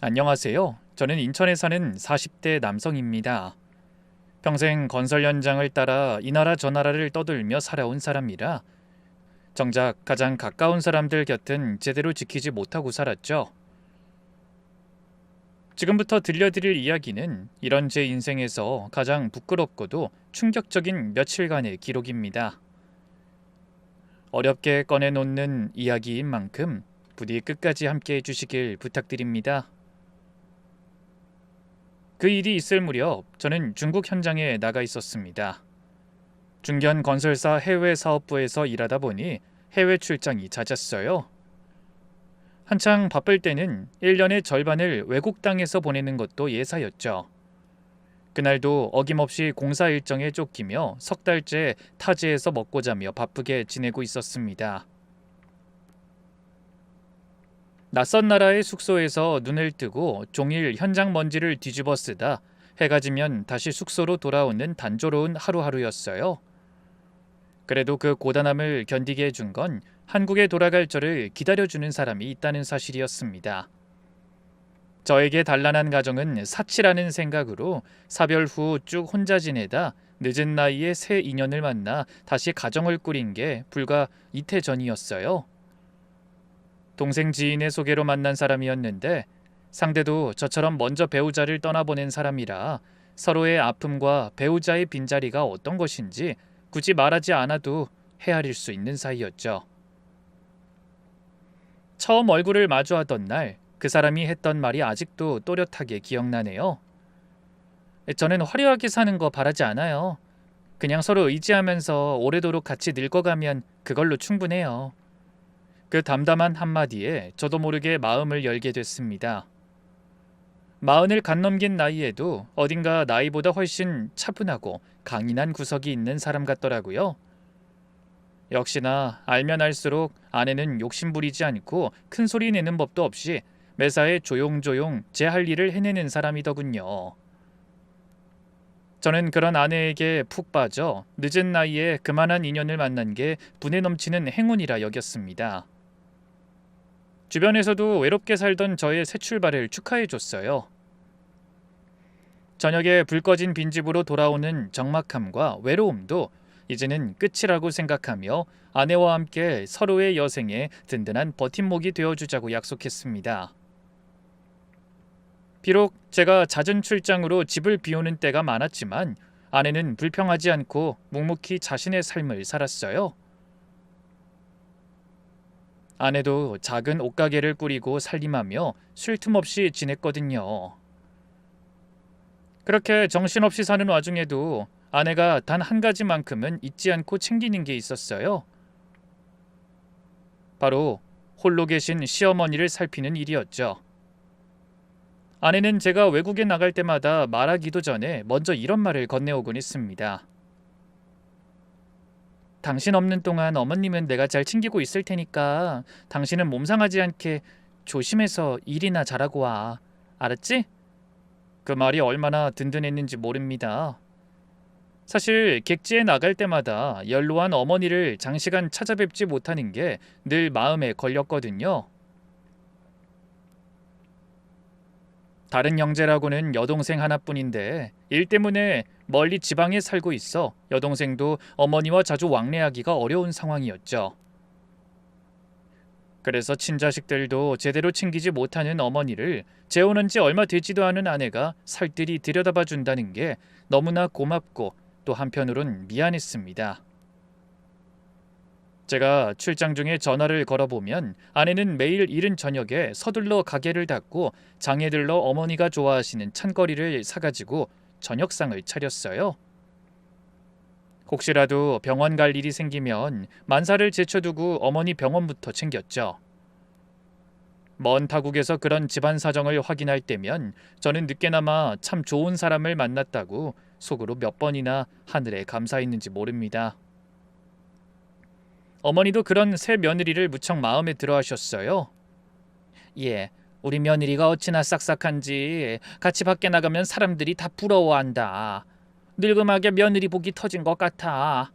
안녕하세요. 저는 인천에 사는 40대 남성입니다. 평생 건설 현장을 따라 이 나라 저 나라를 떠돌며 살아온 사람이라 정작 가장 가까운 사람들 곁은 제대로 지키지 못하고 살았죠. 지금부터 들려드릴 이야기는 이런 제 인생에서 가장 부끄럽고도 충격적인 며칠간의 기록입니다. 어렵게 꺼내놓는 이야기인 만큼 부디 끝까지 함께 해주시길 부탁드립니다. 그 일이 있을 무렵 저는 중국 현장에 나가 있었습니다. 중견 건설사 해외 사업부에서 일하다 보니 해외 출장이 잦았어요. 한창 바쁠 때는 1년의 절반을 외국 땅에서 보내는 것도 예사였죠. 그날도 어김없이 공사 일정에 쫓기며 석 달째 타지에서 먹고 자며 바쁘게 지내고 있었습니다. 낯선 나라의 숙소에서 눈을 뜨고 종일 현장 먼지를 뒤집어 쓰다 해가 지면 다시 숙소로 돌아오는 단조로운 하루하루였어요. 그래도 그 고단함을 견디게 해준 건 한국에 돌아갈 저를 기다려주는 사람이 있다는 사실이었습니다. 저에게 단란한 가정은 사치라는 생각으로 사별 후 쭉 혼자 지내다 늦은 나이에 새 인연을 만나 다시 가정을 꾸린 게 불과 이태 전이었어요. 동생 지인의 소개로 만난 사람이었는데 상대도 저처럼 먼저 배우자를 떠나보낸 사람이라 서로의 아픔과 배우자의 빈자리가 어떤 것인지 굳이 말하지 않아도 헤아릴 수 있는 사이였죠. 처음 얼굴을 마주하던 날 그 사람이 했던 말이 아직도 또렷하게 기억나네요. 저는 화려하게 사는 거 바라지 않아요. 그냥 서로 의지하면서 오래도록 같이 늙어가면 그걸로 충분해요. 그 담담한 한마디에 저도 모르게 마음을 열게 됐습니다. 마흔을 갓 넘긴 나이에도 어딘가 나이보다 훨씬 차분하고 강인한 구석이 있는 사람 같더라고요. 역시나 알면 알수록 아내는 욕심부리지 않고 큰 소리 내는 법도 없이 매사에 조용조용 제 할 일을 해내는 사람이더군요. 저는 그런 아내에게 푹 빠져 늦은 나이에 그만한 인연을 만난 게 분에 넘치는 행운이라 여겼습니다. 주변에서도 외롭게 살던 저의 새 출발을 축하해줬어요. 저녁에 불 꺼진 빈집으로 돌아오는 적막함과 외로움도 이제는 끝이라고 생각하며 아내와 함께 서로의 여생에 든든한 버팀목이 되어주자고 약속했습니다. 비록 제가 잦은 출장으로 집을 비우는 때가 많았지만 아내는 불평하지 않고 묵묵히 자신의 삶을 살았어요. 아내도 작은 옷가게를 꾸리고 살림하며 쉴 틈 없이 지냈거든요. 그렇게 정신없이 사는 와중에도 아내가 단 한 가지만큼은 잊지 않고 챙기는 게 있었어요. 바로 홀로 계신 시어머니를 살피는 일이었죠. 아내는 제가 외국에 나갈 때마다 말하기도 전에 먼저 이런 말을 건네오곤 했습니다. 당신 없는 동안 어머님은 내가 잘 챙기고 있을 테니까 당신은 몸 상하지 않게 조심해서 일이나 잘하고 와. 알았지? 그 말이 얼마나 든든했는지 모릅니다. 사실 객지에 나갈 때마다 연로한 어머니를 장시간 찾아뵙지 못하는 게 늘 마음에 걸렸거든요. 다른 형제라고는 여동생 하나뿐인데 일 때문에 멀리 지방에 살고 있어 여동생도 어머니와 자주 왕래하기가 어려운 상황이었죠. 그래서 친자식들도 제대로 챙기지 못하는 어머니를 재혼한 지 얼마 되지도 않은 아내가 살뜰히 들여다봐 준다는 게 너무나 고맙고 또 한편으론 미안했습니다. 제가 출장 중에 전화를 걸어보면 아내는 매일 이른 저녁에 서둘러 가게를 닫고 장에 들러 어머니가 좋아하시는 찬거리를 사가지고 저녁상을 차렸어요. 혹시라도 병원 갈 일이 생기면 만사를 제쳐두고 어머니 병원부터 챙겼죠. 먼 타국에서 그런 집안 사정을 확인할 때면 저는 늦게나마 참 좋은 사람을 만났다고 속으로 몇 번이나 하늘에 감사했는지 모릅니다. 어머니도 그런 새 며느리를 무척 마음에 들어 하셨어요. 예, 우리 며느리가 어찌나 싹싹한지 같이 밖에 나가면 사람들이 다 부러워한다. 늙음하게 며느리 복이 터진 것 같아.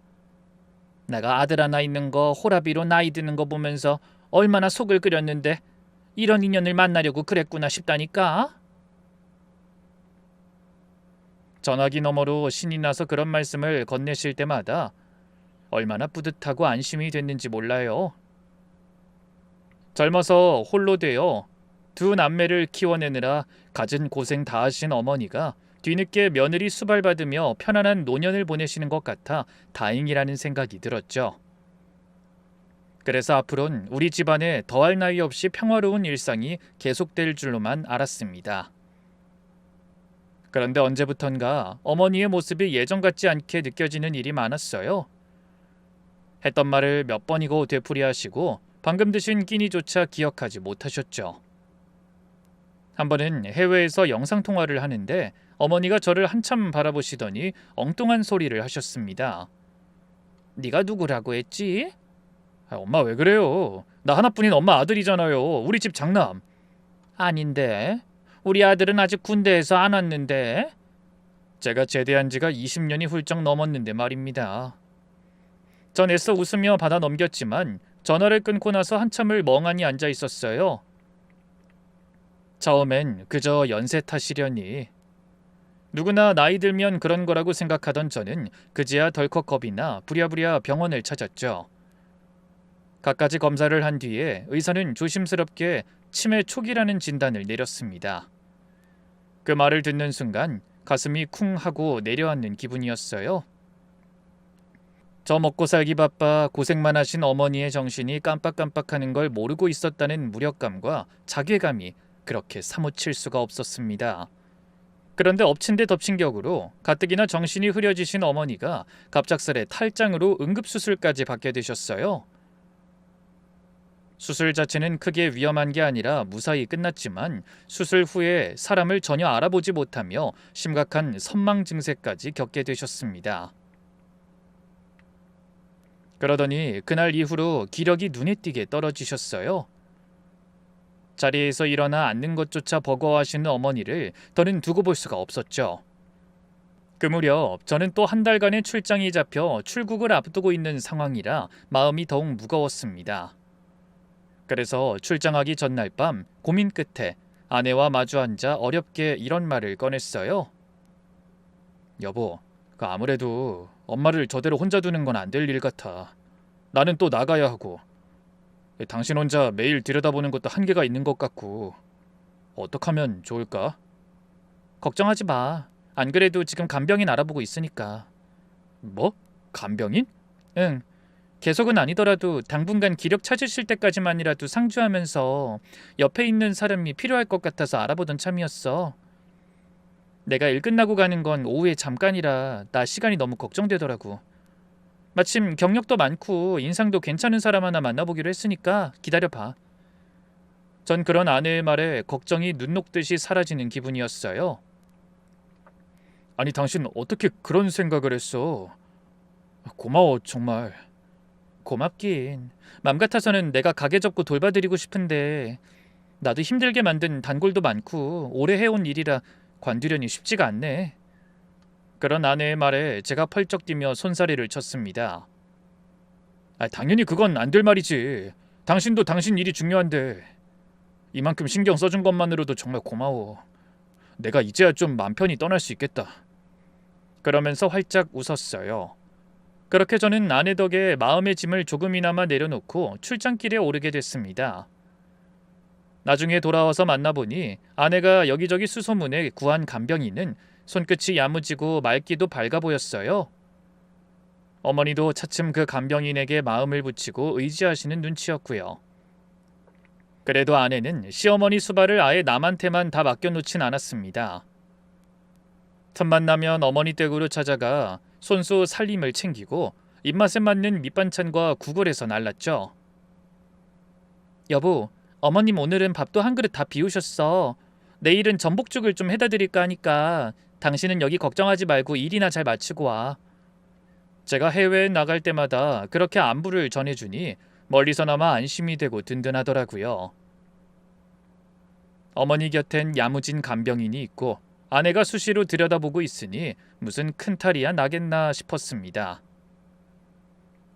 내가 아들 하나 있는 거 호라비로 나이 드는 거 보면서 얼마나 속을 끓였는데 이런 인연을 만나려고 그랬구나 싶다니까. 전화기 너머로 신이 나서 그런 말씀을 건네실 때마다 얼마나 뿌듯하고 안심이 됐는지 몰라요. 젊어서 홀로 되어 두 남매를 키워내느라 갖은 고생 다 하신 어머니가 뒤늦게 며느리 수발받으며 편안한 노년을 보내시는 것 같아 다행이라는 생각이 들었죠. 그래서 앞으로는 우리 집안에 더할 나위 없이 평화로운 일상이 계속될 줄로만 알았습니다. 그런데 언제부턴가 어머니의 모습이 예전 같지 않게 느껴지는 일이 많았어요. 했던 말을 몇 번이고 되풀이하시고 방금 드신 끼니조차 기억하지 못하셨죠. 한 번은 해외에서 영상통화를 하는데 어머니가 저를 한참 바라보시더니 엉뚱한 소리를 하셨습니다. 네가 누구라고 했지? 엄마 왜 그래요? 나 하나뿐인 엄마 아들이잖아요. 우리 집 장남. 아닌데. 우리 아들은 아직 군대에서 안 왔는데. 제가 제대한 지가 20년이 훌쩍 넘었는데 말입니다. 전 애써 웃으며 받아 넘겼지만 전화를 끊고 나서 한참을 멍하니 앉아 있었어요. 처음엔 그저 연세 탓이려니. 누구나 나이 들면 그런 거라고 생각하던 저는 그제야 덜컥 겁이 나 부랴부랴 병원을 찾았죠. 갖가지 검사를 한 뒤에 의사는 조심스럽게 치매 초기라는 진단을 내렸습니다. 그 말을 듣는 순간 가슴이 쿵 하고 내려앉는 기분이었어요. 저 먹고 살기 바빠 고생만 하신 어머니의 정신이 깜빡깜빡하는 걸 모르고 있었다는 무력감과 자괴감이 그렇게 사무칠 수가 없었습니다. 그런데 엎친 데 덮친 격으로 가뜩이나 정신이 흐려지신 어머니가 갑작스레 탈장으로 응급수술까지 받게 되셨어요. 수술 자체는 크게 위험한 게 아니라 무사히 끝났지만 수술 후에 사람을 전혀 알아보지 못하며 심각한 선망 증세까지 겪게 되셨습니다. 그러더니 그날 이후로 기력이 눈에 띄게 떨어지셨어요. 자리에서 일어나 앉는 것조차 버거워하시는 어머니를 더는 두고 볼 수가 없었죠. 그 무렵 저는 또 한 달간의 출장이 잡혀 출국을 앞두고 있는 상황이라 마음이 더욱 무거웠습니다. 그래서 출장하기 전날 밤 고민 끝에 아내와 마주 앉아 어렵게 이런 말을 꺼냈어요. 여보, 아무래도 엄마를 저대로 혼자 두는 건 안 될 일 같아. 나는 또 나가야 하고 당신 혼자 매일 들여다보는 것도 한계가 있는 것 같고 어떻게 하면 좋을까? 걱정하지 마. 안 그래도 지금 간병인 알아보고 있으니까. 뭐? 간병인? 응. 계속은 아니더라도 당분간 기력 찾으실 때까지만이라도 상주하면서 옆에 있는 사람이 필요할 것 같아서 알아보던 참이었어. 내가 일 끝나고 가는 건 오후에 잠깐이라 나 시간이 너무 걱정되더라고. 마침 경력도 많고 인상도 괜찮은 사람 하나 만나보기로 했으니까 기다려봐. 전 그런 아내의 말에 걱정이 눈 녹듯이 사라지는 기분이었어요. 아니 당신 어떻게 그런 생각을 했어? 고마워 정말. 고맙긴. 맘 같아서는 내가 가게 접고 돌봐드리고 싶은데 나도 힘들게 만든 단골도 많고 오래 해온 일이라 관두려니 쉽지가 않네. 그런 아내의 말에 제가 펄쩍 뛰며 손사래를 쳤습니다. 당연히 그건 안 될 말이지. 당신도 당신 일이 중요한데 이만큼 신경 써준 것만으로도 정말 고마워. 내가 이제야 좀 맘 편히 떠날 수 있겠다. 그러면서 활짝 웃었어요. 그렇게 저는 아내 덕에 마음의 짐을 조금이나마 내려놓고 출장길에 오르게 됐습니다. 나중에 돌아와서 만나보니 아내가 여기저기 수소문에 구한 간병인은 손끝이 야무지고 맑기도 밝아 보였어요. 어머니도 차츰 그 간병인에게 마음을 붙이고 의지하시는 눈치였고요. 그래도 아내는 시어머니 수발을 아예 남한테만 다 맡겨놓진 않았습니다. 틈만 나면 어머니 댁으로 찾아가 손수 살림을 챙기고 입맛에 맞는 밑반찬과 국을 해서 날랐죠. 여보, 어머님 오늘은 밥도 한 그릇 다 비우셨어. 내일은 전복죽을 좀 해다 드릴까 하니까 당신은 여기 걱정하지 말고 일이나 잘 마치고 와. 제가 해외에 나갈 때마다 그렇게 안부를 전해주니 멀리서나마 안심이 되고 든든하더라고요. 어머니 곁엔 야무진 간병인이 있고 아내가 수시로 들여다보고 있으니 무슨 큰 탈이야 나겠나 싶었습니다.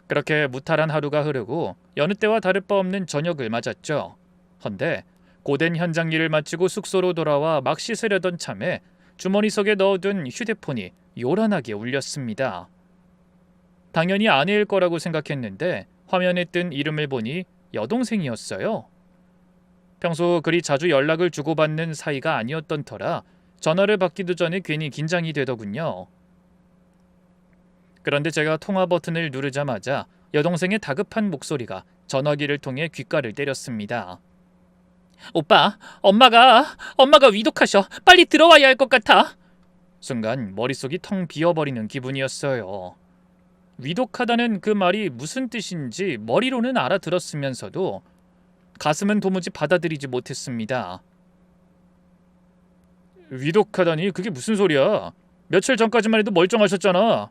그렇게 무탈한 하루가 흐르고 여느 때와 다를 바 없는 저녁을 맞았죠. 헌데 고된 현장 일을 마치고 숙소로 돌아와 막 씻으려던 참에 주머니 속에 넣어둔 휴대폰이 요란하게 울렸습니다. 당연히 아내일 거라고 생각했는데 화면에 뜬 이름을 보니 여동생이었어요. 평소 그리 자주 연락을 주고받는 사이가 아니었던 터라 전화를 받기도 전에 괜히 긴장이 되더군요. 그런데 제가 통화 버튼을 누르자마자 여동생의 다급한 목소리가 전화기를 통해 귓가를 때렸습니다. 오빠, 엄마가 위독하셔. 빨리 들어와야 할 것 같아. 순간 머릿속이 텅 비어버리는 기분이었어요. 위독하다는 그 말이 무슨 뜻인지 머리로는 알아들었으면서도 가슴은 도무지 받아들이지 못했습니다. 위독하다니 그게 무슨 소리야? 며칠 전까지만 해도 멀쩡하셨잖아.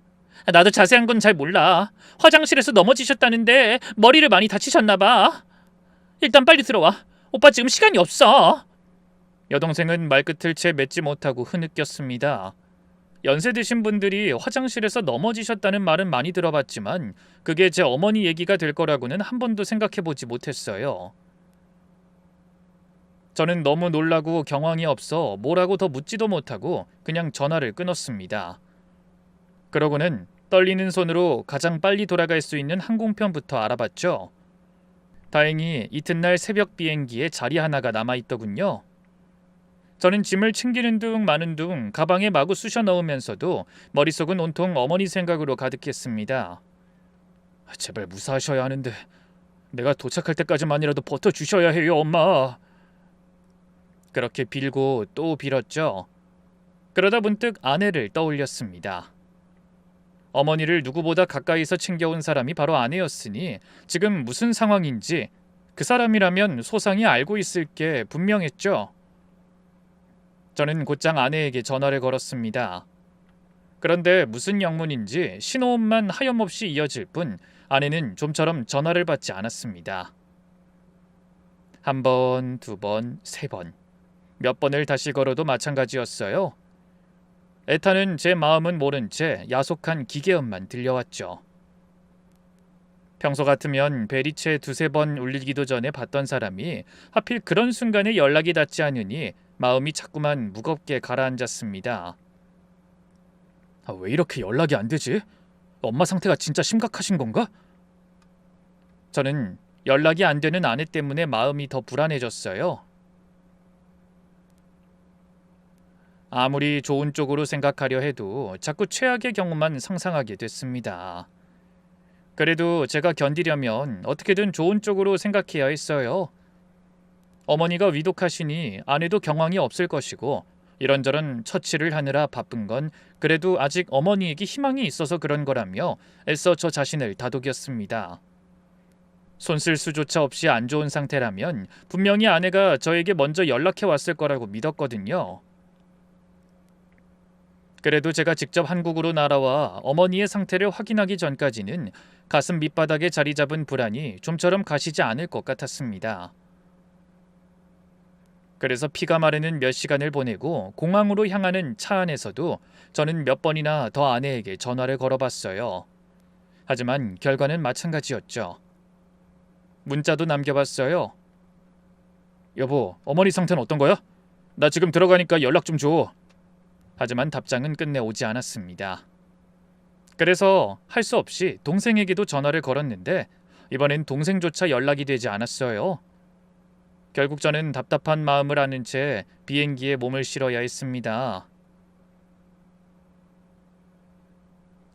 나도 자세한 건 잘 몰라. 화장실에서 넘어지셨다는데 머리를 많이 다치셨나 봐. 일단 빨리 들어와. 오빠 지금 시간이 없어. 여동생은 말끝을 채 맺지 못하고 흐느꼈습니다. 연세 드신 분들이 화장실에서 넘어지셨다는 말은 많이 들어봤지만 그게 제 어머니 얘기가 될 거라고는 한 번도 생각해보지 못했어요. 저는 너무 놀라고 경황이 없어 뭐라고 더 묻지도 못하고 그냥 전화를 끊었습니다. 그러고는 떨리는 손으로 가장 빨리 돌아갈 수 있는 항공편부터 알아봤죠. 다행히 이튿날 새벽 비행기에 자리 하나가 남아있더군요. 저는 짐을 챙기는 둥 마는 둥 가방에 마구 쑤셔 넣으면서도 머릿속은 온통 어머니 생각으로 가득했습니다. 제발 무사하셔야 하는데 내가 도착할 때까지만이라도 버텨주셔야 해요, 엄마. 그렇게 빌고 또 빌었죠. 그러다 문득 아내를 떠올렸습니다. 어머니를 누구보다 가까이서 챙겨온 사람이 바로 아내였으니 지금 무슨 상황인지 그 사람이라면 소상히 알고 있을 게 분명했죠. 저는 곧장 아내에게 전화를 걸었습니다. 그런데 무슨 영문인지 신호음만 하염없이 이어질 뿐 아내는 좀처럼 전화를 받지 않았습니다. 한 번, 두 번, 세 번. 몇 번을 다시 걸어도 마찬가지였어요. 애타는 제 마음은 모른 채 야속한 기계음만 들려왔죠. 평소 같으면 베리채 두세 번 울리기도 전에 받던 사람이 하필 그런 순간에 연락이 닿지 않으니 마음이 자꾸만 무겁게 가라앉았습니다. 왜 이렇게 연락이 안 되지? 엄마 상태가 진짜 심각하신 건가? 저는 연락이 안 되는 아내 때문에 마음이 더 불안해졌어요. 아무리 좋은 쪽으로 생각하려 해도 자꾸 최악의 경우만 상상하게 됐습니다. 그래도 제가 견디려면 어떻게든 좋은 쪽으로 생각해야 했어요. 어머니가 위독하시니 아내도 경황이 없을 것이고 이런저런 처치를 하느라 바쁜 건 그래도 아직 어머니에게 희망이 있어서 그런 거라며 애써 저 자신을 다독였습니다. 손 쓸 수조차 없이 안 좋은 상태라면 분명히 아내가 저에게 먼저 연락해 왔을 거라고 믿었거든요. 그래도 제가 직접 한국으로 날아와 어머니의 상태를 확인하기 전까지는 가슴 밑바닥에 자리 잡은 불안이 좀처럼 가시지 않을 것 같았습니다. 그래서 피가 마르는 몇 시간을 보내고 공항으로 향하는 차 안에서도 저는 몇 번이나 더 아내에게 전화를 걸어봤어요. 하지만 결과는 마찬가지였죠. 문자도 남겨봤어요. 여보, 어머니 상태는 어떤 거야? 나 지금 들어가니까 연락 좀 줘. 하지만 답장은 끝내 오지 않았습니다. 그래서 할 수 없이 동생에게도 전화를 걸었는데 이번엔 동생조차 연락이 되지 않았어요. 결국 저는 답답한 마음을 아는 채 비행기에 몸을 실어야 했습니다.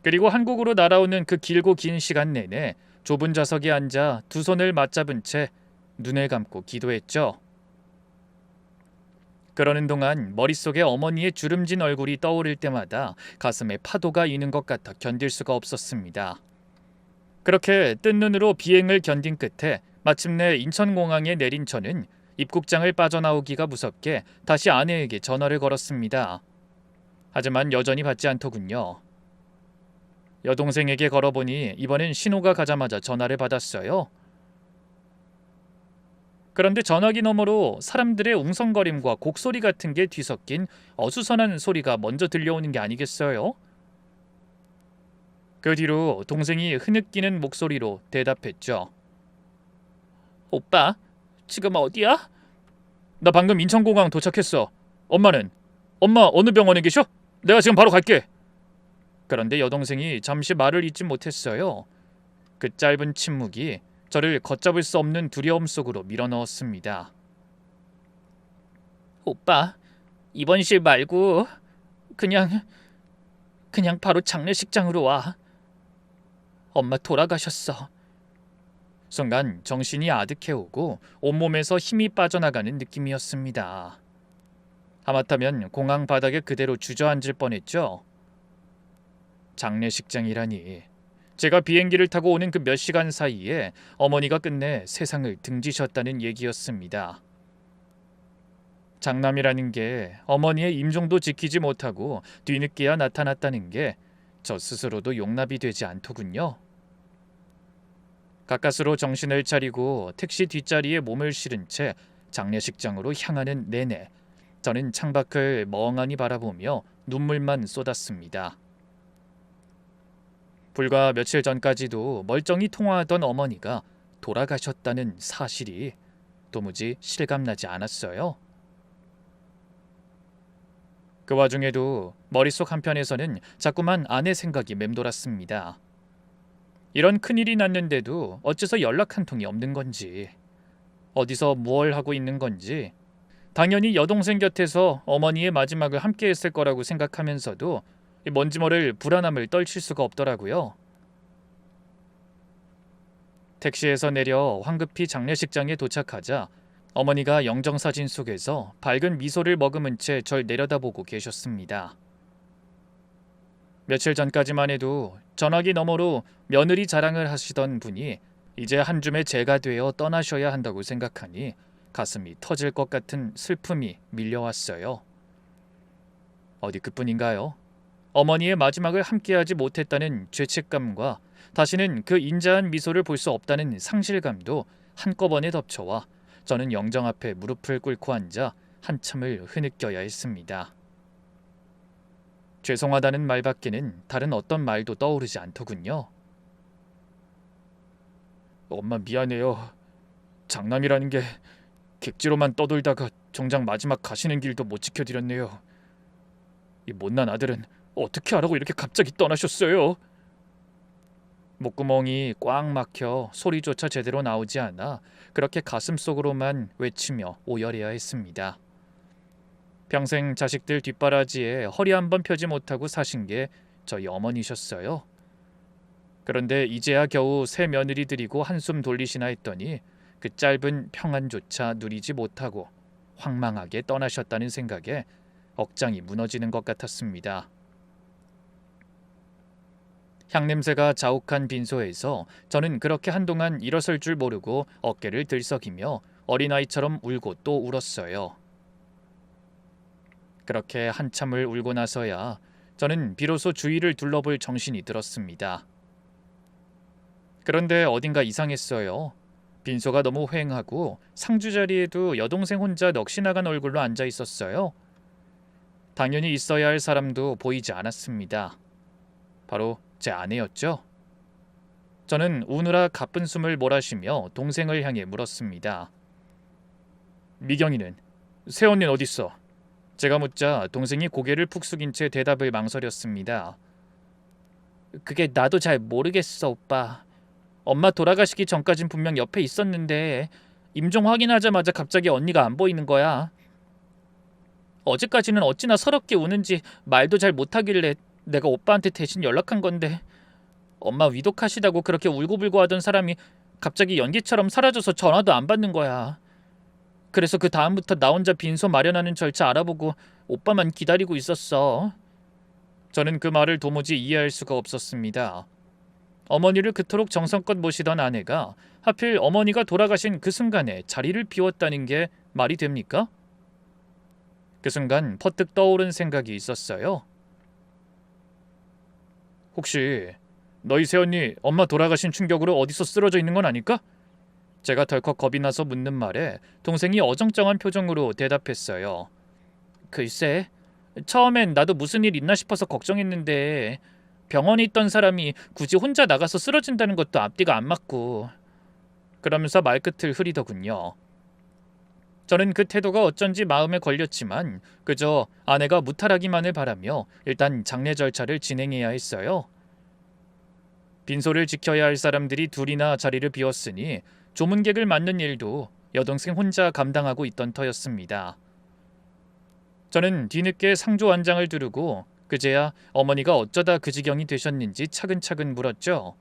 그리고 한국으로 날아오는 그 길고 긴 시간 내내 좁은 좌석에 앉아 두 손을 맞잡은 채 눈을 감고 기도했죠. 그러는 동안 머릿속에 어머니의 주름진 얼굴이 떠오를 때마다 가슴에 파도가 이는 것 같아 견딜 수가 없었습니다. 그렇게 뜬 눈으로 비행을 견딘 끝에 마침내 인천공항에 내린 저는 입국장을 빠져나오기가 무섭게 다시 아내에게 전화를 걸었습니다. 하지만 여전히 받지 않더군요. 여동생에게 걸어보니 이번엔 신호가 가자마자 전화를 받았어요. 그런데 전화기 너머로 사람들의 웅성거림과 곡소리 같은 게 뒤섞인 어수선한 소리가 먼저 들려오는 게 아니겠어요? 그 뒤로 동생이 흐느끼는 목소리로 대답했죠. 오빠, 지금 어디야? 나 방금 인천공항 도착했어. 엄마는? 엄마 어느 병원에 계셔? 내가 지금 바로 갈게. 그런데 여동생이 잠시 말을 잇지 못했어요. 그 짧은 침묵이 저를 걷잡을 수 없는 두려움 속으로 밀어넣었습니다. 오빠, 입원실 말고 그냥 바로 장례식장으로 와. 엄마 돌아가셨어. 순간 정신이 아득해오고 온몸에서 힘이 빠져나가는 느낌이었습니다. 하마터면 공항 바닥에 그대로 주저앉을 뻔했죠. 장례식장이라니. 제가 비행기를 타고 오는 그 몇 시간 사이에 어머니가 끝내 세상을 등지셨다는 얘기였습니다. 장남이라는 게 어머니의 임종도 지키지 못하고 뒤늦게야 나타났다는 게 저 스스로도 용납이 되지 않더군요. 가까스로 정신을 차리고 택시 뒷자리에 몸을 실은 채 장례식장으로 향하는 내내 저는 창밖을 멍하니 바라보며 눈물만 쏟았습니다. 불과 며칠 전까지도 멀쩡히 통화하던 어머니가 돌아가셨다는 사실이 도무지 실감나지 않았어요. 그 와중에도 머릿속 한편에서는 자꾸만 아내 생각이 맴돌았습니다. 이런 큰일이 났는데도 어째서 연락 한 통이 없는 건지, 어디서 무얼 하고 있는 건지, 당연히 여동생 곁에서 어머니의 마지막을 함께 했을 거라고 생각하면서도 뭔지 모를 불안함을 떨칠 수가 없더라고요. 택시에서 내려 황급히 장례식장에 도착하자 어머니가 영정사진 속에서 밝은 미소를 머금은 채 절 내려다보고 계셨습니다. 며칠 전까지만 해도 전화기 너머로 며느리 자랑을 하시던 분이 이제 한 줌의 제가 되어 떠나셔야 한다고 생각하니 가슴이 터질 것 같은 슬픔이 밀려왔어요. 어디 그뿐인가요? 어머니의 마지막을 함께하지 못했다는 죄책감과 다시는 그 인자한 미소를 볼 수 없다는 상실감도 한꺼번에 덮쳐와 저는 영정 앞에 무릎을 꿇고 앉아 한참을 흐느껴야 했습니다. 죄송하다는 말밖에는 다른 어떤 말도 떠오르지 않더군요. 엄마 미안해요. 장남이라는 게 객지로만 떠돌다가 정작 마지막 가시는 길도 못 지켜드렸네요. 이 못난 아들은 어떻게 하라고 이렇게 갑자기 떠나셨어요? 목구멍이 꽉 막혀 소리조차 제대로 나오지 않아 그렇게 가슴속으로만 외치며 오열해야 했습니다. 평생 자식들 뒷바라지에 허리 한번 펴지 못하고 사신 게 저희 어머니셨어요. 그런데 이제야 겨우 새 며느리 드리고 한숨 돌리시나 했더니 그 짧은 평안조차 누리지 못하고 황망하게 떠나셨다는 생각에 억장이 무너지는 것 같았습니다. 향냄새가 자욱한 빈소에서 저는 그렇게 한동안 일어설 줄 모르고 어깨를 들썩이며 어린아이처럼 울고 또 울었어요. 그렇게 한참을 울고 나서야 저는 비로소 주위를 둘러볼 정신이 들었습니다. 그런데 어딘가 이상했어요. 빈소가 너무 휑하고 상주 자리에도 여동생 혼자 넋이 나간 얼굴로 앉아 있었어요. 당연히 있어야 할 사람도 보이지 않았습니다. 바로 제 아내였죠. 저는 우느라 가쁜 숨을 몰아쉬며 동생을 향해 물었습니다. 미경이는? 새언니는 어딨어? 제가 묻자 동생이 고개를 푹 숙인 채 대답을 망설였습니다. 그게 나도 잘 모르겠어, 오빠. 엄마 돌아가시기 전까진 분명 옆에 있었는데 임종 확인하자마자 갑자기 언니가 안 보이는 거야. 어제까지는 어찌나 서럽게 우는지 말도 잘 못하길래 내가 오빠한테 대신 연락한 건데 엄마 위독하시다고 그렇게 울고불고 하던 사람이 갑자기 연기처럼 사라져서 전화도 안 받는 거야. 그래서 그 다음부터 나 혼자 빈소 마련하는 절차 알아보고 오빠만 기다리고 있었어. 저는 그 말을 도무지 이해할 수가 없었습니다. 어머니를 그토록 정성껏 모시던 아내가 하필 어머니가 돌아가신 그 순간에 자리를 비웠다는 게 말이 됩니까? 그 순간 퍼뜩 떠오른 생각이 있었어요. 혹시 너희 새언니 엄마 돌아가신 충격으로 어디서 쓰러져 있는 건 아닐까? 제가 덜컥 겁이 나서 묻는 말에 동생이 어정쩡한 표정으로 대답했어요. 글쎄, 처음엔 나도 무슨 일 있나 싶어서 걱정했는데 병원에 있던 사람이 굳이 혼자 나가서 쓰러진다는 것도 앞뒤가 안 맞고. 그러면서 말끝을 흐리더군요. 저는 그 태도가 어쩐지 마음에 걸렸지만 그저 아내가 무탈하기만을 바라며 일단 장례 절차를 진행해야 했어요. 빈소를 지켜야 할 사람들이 둘이나 자리를 비웠으니 조문객을 맞는 일도 여동생 혼자 감당하고 있던 터였습니다. 저는 뒤늦게 상조 안장을 두르고 그제야 어머니가 어쩌다 그 지경이 되셨는지 차근차근 물었죠.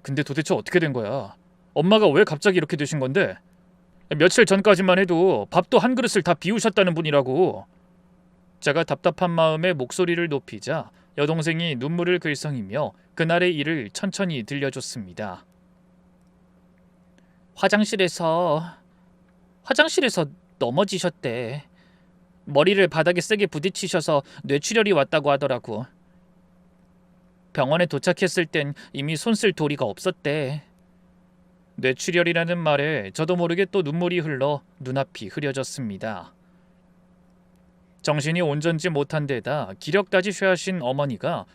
근데 도대체 어떻게 된 거야? 엄마가 왜 갑자기 이렇게 되신 건데? 며칠 전까지만 해도 밥도 한 그릇을 다 비우셨다는 분이라고. 제가 답답한 마음에 목소리를 높이자 여동생이 눈물을 글썽이며 그날의 일을 천천히 들려줬습니다. 화장실에서 넘어지셨대. 머리를 바닥에 세게 부딪히셔서 뇌출혈이 왔다고 하더라고. 병원에 도착했을 땐 이미 손쓸 도리가 없었대. 뇌출혈이라는 말에 저도 모르게 또 눈물이 흘러 눈앞이 흐려졌습니다. 정신이 온전지 못한 데다 기력까지 쇠하신 어머니가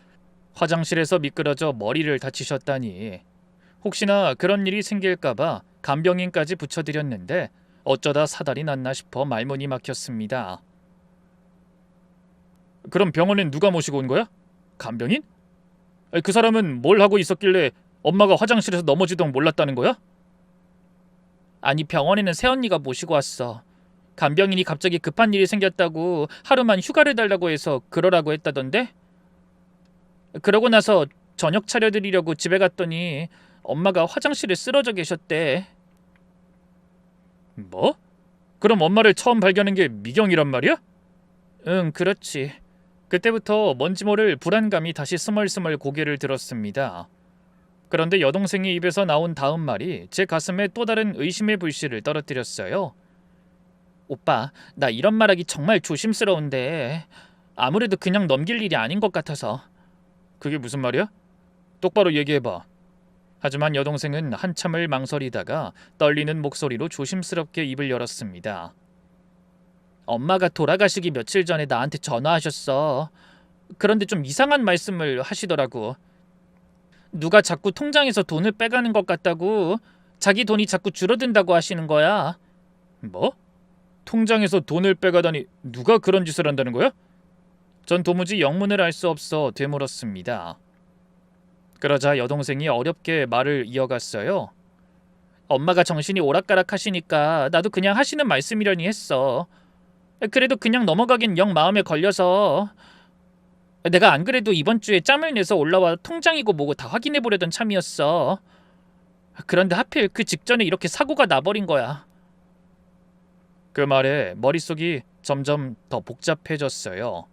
화장실에서 미끄러져 머리를 다치셨다니. 혹시나 그런 일이 생길까봐 간병인까지 붙여드렸는데 어쩌다 사달이 났나 싶어 말문이 막혔습니다. 그럼 병원엔 누가 모시고 온 거야? 간병인? 그 사람은 뭘 하고 있었길래 엄마가 화장실에서 넘어지던 몰랐다는 거야? 아니, 병원에는 새언니가 모시고 왔어. 간병인이 갑자기 급한 일이 생겼다고 하루만 휴가를 달라고 해서 그러라고 했다던데? 그러고 나서 저녁 차려드리려고 집에 갔더니 엄마가 화장실에 쓰러져 계셨대. 뭐? 그럼 엄마를 처음 발견한 게 미경이란 말이야? 응, 그렇지. 그때부터 뭔지 모를 불안감이 다시 스멀스멀 고개를 들었습니다. 그런데 여동생이 입에서 나온 다음 말이 제 가슴에 또 다른 의심의 불씨를 떨어뜨렸어요. 오빠, 나 이런 말하기 정말 조심스러운데 아무래도 그냥 넘길 일이 아닌 것 같아서. 그게 무슨 말이야? 똑바로 얘기해봐. 하지만 여동생은 한참을 망설이다가 떨리는 목소리로 조심스럽게 입을 열었습니다. 엄마가 돌아가시기 며칠 전에 나한테 전화하셨어. 그런데 좀 이상한 말씀을 하시더라고. 누가 자꾸 통장에서 돈을 빼가는 것 같다고, 자기 돈이 자꾸 줄어든다고 하시는 거야. 뭐? 통장에서 돈을 빼가다니 누가 그런 짓을 한다는 거야? 전 도무지 영문을 알 수 없어 되물었습니다. 그러자 여동생이 어렵게 말을 이어갔어요. 엄마가 정신이 오락가락 하시니까 나도 그냥 하시는 말씀이려니 했어. 그래도 그냥 넘어가긴 영 마음에 걸려서. 내가 안 그래도 이번 주에 짬을 내서 올라와 통장이고 뭐고 다 확인해 보려던 참이었어. 그런데 하필 그 직전에 이렇게 사고가 나버린 거야. 그 말에 머릿속이 점점 더 복잡해졌어요.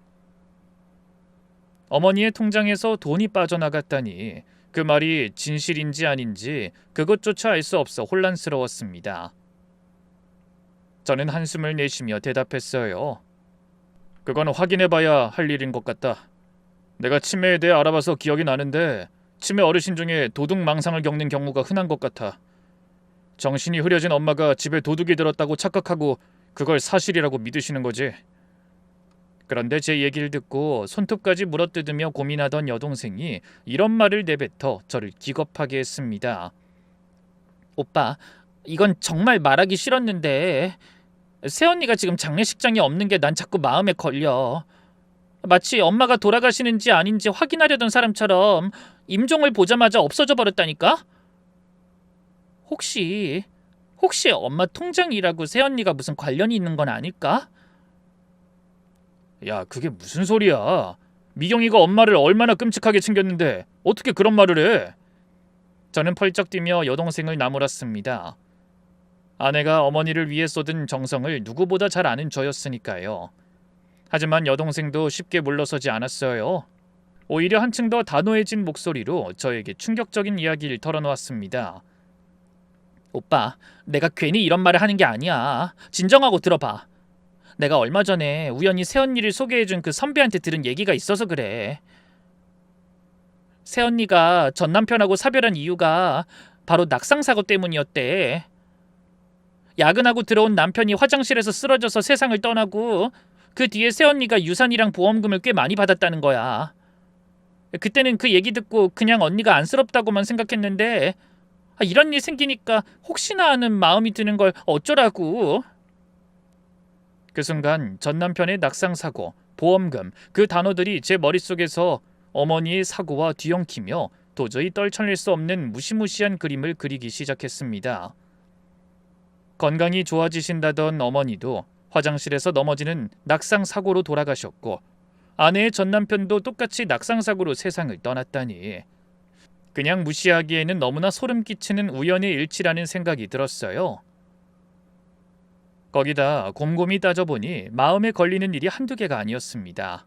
어머니의 통장에서 돈이 빠져나갔다니 그 말이 진실인지 아닌지 그것조차 알 수 없어 혼란스러웠습니다. 저는 한숨을 내쉬며 대답했어요. 그건 확인해봐야 할 일인 것 같다. 내가 치매에 대해 알아봐서 기억이 나는데 치매 어르신 중에 도둑 망상을 겪는 경우가 흔한 것 같아. 정신이 흐려진 엄마가 집에 도둑이 들었다고 착각하고 그걸 사실이라고 믿으시는 거지. 그런데 제 얘기를 듣고 손톱까지 물어뜯으며 고민하던 여동생이 이런 말을 내뱉어 저를 기겁하게 했습니다. 오빠, 이건 정말 말하기 싫었는데 새언니가 지금 장례식장에 없는 게 난 자꾸 마음에 걸려. 마치 엄마가 돌아가시는지 아닌지 확인하려던 사람처럼 임종을 보자마자 없어져 버렸다니까? 혹시 엄마 통장이라고 새언니가 무슨 관련이 있는 건 아닐까? 야, 그게 무슨 소리야. 미경이가 엄마를 얼마나 끔찍하게 챙겼는데 어떻게 그런 말을 해? 저는 펄쩍 뛰며 여동생을 나무랐습니다. 아내가 어머니를 위해 쏟은 정성을 누구보다 잘 아는 저였으니까요. 하지만 여동생도 쉽게 물러서지 않았어요. 오히려 한층 더 단호해진 목소리로 저에게 충격적인 이야기를 털어놓았습니다. 오빠, 내가 괜히 이런 말을 하는 게 아니야. 진정하고 들어봐. 내가 얼마 전에 우연히 새언니를 소개해준 그 선배한테 들은 얘기가 있어서 그래. 새언니가 전 남편하고 사별한 이유가 바로 낙상사고 때문이었대. 야근하고 들어온 남편이 화장실에서 쓰러져서 세상을 떠나고 그 뒤에 새언니가 유산이랑 보험금을 꽤 많이 받았다는 거야. 그때는 그 얘기 듣고 그냥 언니가 안쓰럽다고만 생각했는데 이런 일 생기니까 혹시나 하는 마음이 드는 걸 어쩌라고. 그 순간 전 남편의 낙상사고, 보험금, 그 단어들이 제 머릿속에서 어머니의 사고와 뒤엉키며 도저히 떨쳐낼 수 없는 무시무시한 그림을 그리기 시작했습니다. 건강이 좋아지신다던 어머니도 화장실에서 넘어지는 낙상사고로 돌아가셨고, 아내의 전 남편도 똑같이 낙상사고로 세상을 떠났다니, 그냥 무시하기에는 너무나 소름 끼치는 우연의 일치라는 생각이 들었어요. 거기다 곰곰이 따져보니 마음에 걸리는 일이 한두 개가 아니었습니다.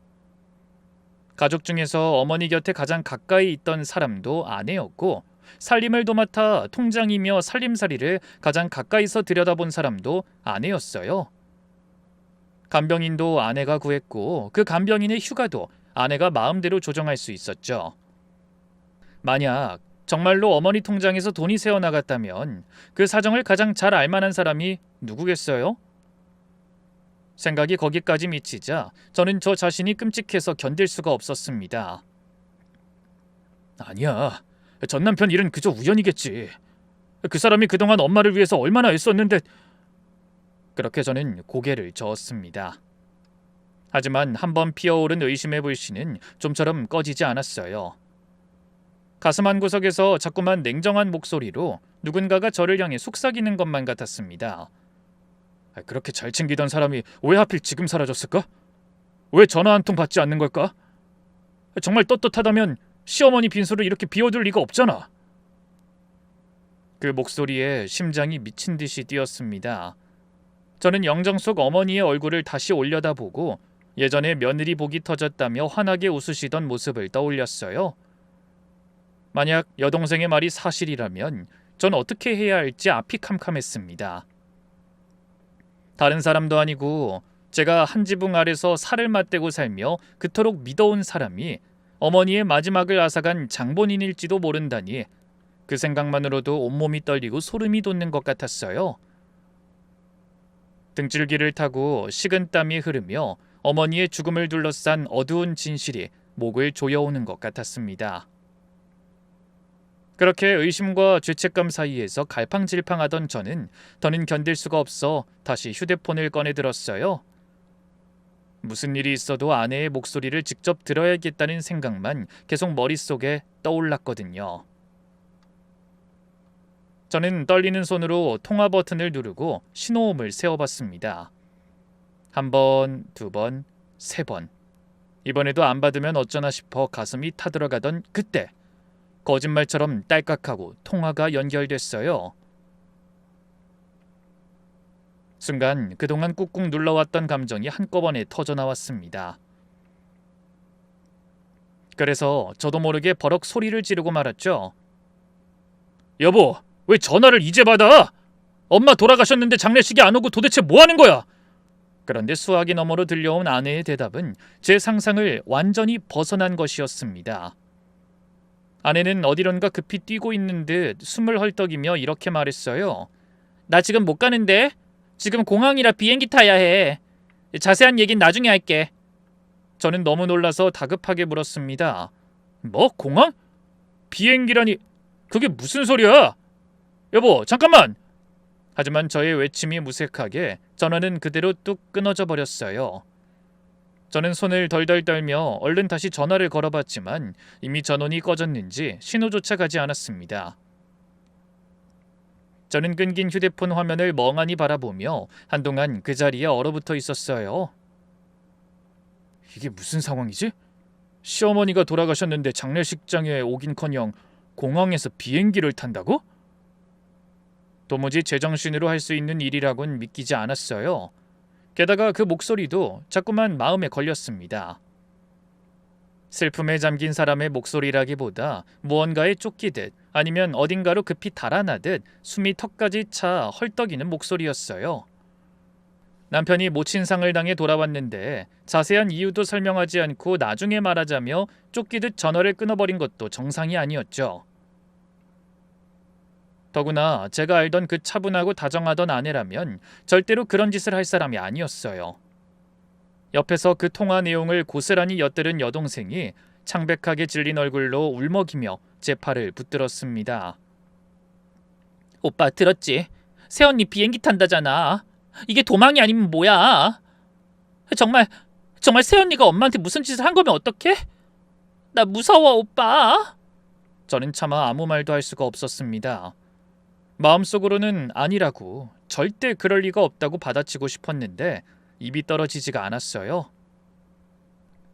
가족 중에서 어머니 곁에 가장 가까이 있던 사람도 아내였고, 살림을 도맡아 통장이며 살림살이를 가장 가까이서 들여다본 사람도 아내였어요. 간병인도 아내가 구했고, 그 간병인의 휴가도 아내가 마음대로 조정할 수 있었죠. 만약 정말로 어머니 통장에서 돈이 새어나갔다면 그 사정을 가장 잘 알만한 사람이 누구겠어요? 생각이 거기까지 미치자 저는 저 자신이 끔찍해서 견딜 수가 없었습니다. 아니야, 전 남편 일은 그저 우연이겠지. 그 사람이 그동안 엄마를 위해서 얼마나 애썼는데. 그렇게 저는 고개를 저었습니다. 하지만 한번 피어오른 의심의 불씨는 좀처럼 꺼지지 않았어요. 가슴 한구석에서 자꾸만 냉정한 목소리로 누군가가 저를 향해 속삭이는 것만 같았습니다. 그렇게 잘 챙기던 사람이 왜 하필 지금 사라졌을까? 왜 전화 한 통 받지 않는 걸까? 정말 떳떳하다면 시어머니 빈소를 이렇게 비워둘 리가 없잖아. 그 목소리에 심장이 미친 듯이 뛰었습니다. 저는 영정 속 어머니의 얼굴을 다시 올려다보고 예전에 며느리 복이 터졌다며 환하게 웃으시던 모습을 떠올렸어요. 만약 여동생의 말이 사실이라면 전 어떻게 해야 할지 앞이 캄캄했습니다. 다른 사람도 아니고 제가 한 지붕 아래서 살을 맞대고 살며 그토록 믿어온 사람이 어머니의 마지막을 앗아간 장본인일지도 모른다니, 그 생각만으로도 온몸이 떨리고 소름이 돋는 것 같았어요. 등줄기를 타고 식은 땀이 흐르며 어머니의 죽음을 둘러싼 어두운 진실이 목을 조여오는 것 같았습니다. 그렇게 의심과 죄책감 사이에서 갈팡질팡하던 저는 더는 견딜 수가 없어 다시 휴대폰을 꺼내 들었어요. 무슨 일이 있어도 아내의 목소리를 직접 들어야겠다는 생각만 계속 머릿속에 떠올랐거든요. 저는 떨리는 손으로 통화 버튼을 누르고 신호음을 세어봤습니다. 한 번, 두 번, 세 번. 이번에도 안 받으면 어쩌나 싶어 가슴이 타들어가던 그때, 거짓말처럼 딸깍하고 통화가 연결됐어요. 순간 그동안 꾹꾹 눌러왔던 감정이 한꺼번에 터져나왔습니다. 그래서 저도 모르게 버럭 소리를 지르고 말았죠. 여보, 왜 전화를 이제 받아? 엄마 돌아가셨는데 장례식이 안 오고 도대체 뭐 하는 거야? 그런데 수화기 너머로 들려온 아내의 대답은 제 상상을 완전히 벗어난 것이었습니다. 아내는 어디론가 급히 뛰고 있는 듯 숨을 헐떡이며 이렇게 말했어요. 나 지금 못 가는데? 지금 공항이라 비행기 타야 해. 자세한 얘긴 나중에 할게. 저는 너무 놀라서 다급하게 물었습니다. 뭐? 공항? 비행기라니, 그게 무슨 소리야? 여보, 잠깐만! 하지만 저의 외침이 무색하게 전화는 그대로 뚝 끊어져 버렸어요. 저는 손을 덜덜 떨며 얼른 다시 전화를 걸어봤지만 이미 전원이 꺼졌는지 신호조차 가지 않았습니다. 저는 끊긴 휴대폰 화면을 멍하니 바라보며 한동안 그 자리에 얼어붙어 있었어요. 이게 무슨 상황이지? 시어머니가 돌아가셨는데 장례식장에 오긴커녕 공항에서 비행기를 탄다고? 도무지 제정신으로 할 수 있는 일이라곤 믿기지 않았어요. 게다가 그 목소리도 자꾸만 마음에 걸렸습니다. 슬픔에 잠긴 사람의 목소리라기보다 무언가에 쫓기듯 아니면 어딘가로 급히 달아나듯 숨이 턱까지 차 헐떡이는 목소리였어요. 남편이 모친상을 당해 돌아왔는데 자세한 이유도 설명하지 않고 나중에 말하자며 쫓기듯 전화를 끊어버린 것도 정상이 아니었죠. 더구나 제가 알던 그 차분하고 다정하던 아내라면 절대로 그런 짓을 할 사람이 아니었어요. 옆에서 그 통화 내용을 고스란히 엿들은 여동생이 창백하게 질린 얼굴로 울먹이며 제 팔을 붙들었습니다. 오빠 들었지? 새언니 비행기 탄다잖아. 이게 도망이 아니면 뭐야? 정말 새언니가 엄마한테 무슨 짓을 한 거면 어떡해? 나 무서워, 오빠. 저는 차마 아무 말도 할 수가 없었습니다. 마음속으로는 아니라고, 절대 그럴 리가 없다고 받아치고 싶었는데 입이 떨어지지가 않았어요.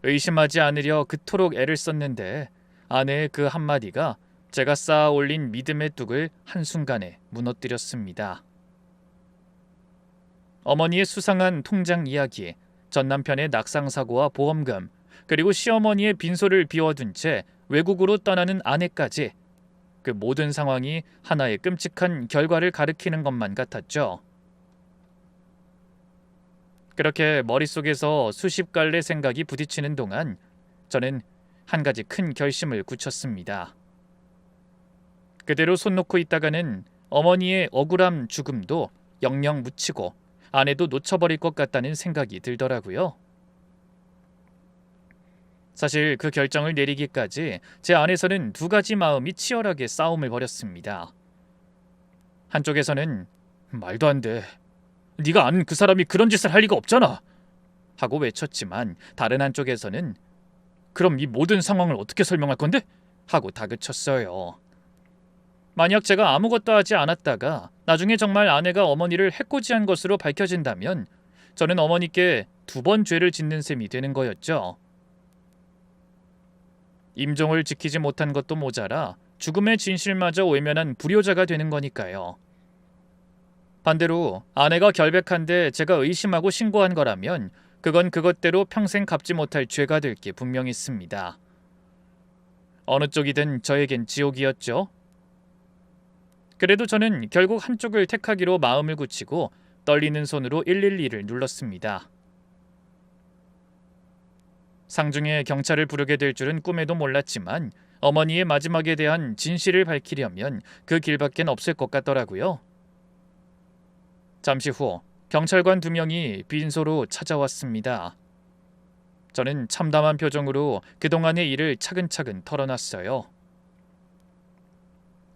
의심하지 않으려 그토록 애를 썼는데 아내의 그 한마디가 제가 쌓아 올린 믿음의 뚝을 한순간에 무너뜨렸습니다. 어머니의 수상한 통장 이야기, 전 남편의 낙상사고와 보험금, 그리고 시어머니의 빈소를 비워둔 채 외국으로 떠나는 아내까지, 그 모든 상황이 하나의 끔찍한 결과를 가리키는 것만 같았죠. 그렇게 머릿속에서 수십 갈래 생각이 부딪히는 동안 저는 한 가지 큰 결심을 굳혔습니다. 그대로 손 놓고 있다가는 어머니의 억울함 죽음도 영영 묻히고 아내도 놓쳐버릴 것 같다는 생각이 들더라고요. 사실 그 결정을 내리기까지 제 안에서는 두 가지 마음이 치열하게 싸움을 벌였습니다. 한쪽에서는 말도 안 돼. 네가 아는 그 사람이 그런 짓을 할 리가 없잖아. 하고 외쳤지만 다른 한쪽에서는 그럼 이 모든 상황을 어떻게 설명할 건데? 하고 다그쳤어요. 만약 제가 아무것도 하지 않았다가 나중에 정말 아내가 어머니를 해코지한 것으로 밝혀진다면 저는 어머니께 두 번 죄를 짓는 셈이 되는 거였죠. 임종을 지키지 못한 것도 모자라 죽음의 진실마저 외면한 불효자가 되는 거니까요. 반대로 아내가 결백한데 제가 의심하고 신고한 거라면 그건 그것대로 평생 갚지 못할 죄가 될 게 분명히 있습니다. 어느 쪽이든 저에겐 지옥이었죠. 그래도 저는 결국 한쪽을 택하기로 마음을 굳히고 떨리는 손으로 112를 눌렀습니다. 상중에 경찰을 부르게 될 줄은 꿈에도 몰랐지만 어머니의 마지막에 대한 진실을 밝히려면 그 길밖엔 없을 것 같더라고요. 잠시 후 경찰관 2명이 빈소로 찾아왔습니다. 저는 참담한 표정으로 그동안의 일을 차근차근 털어놨어요.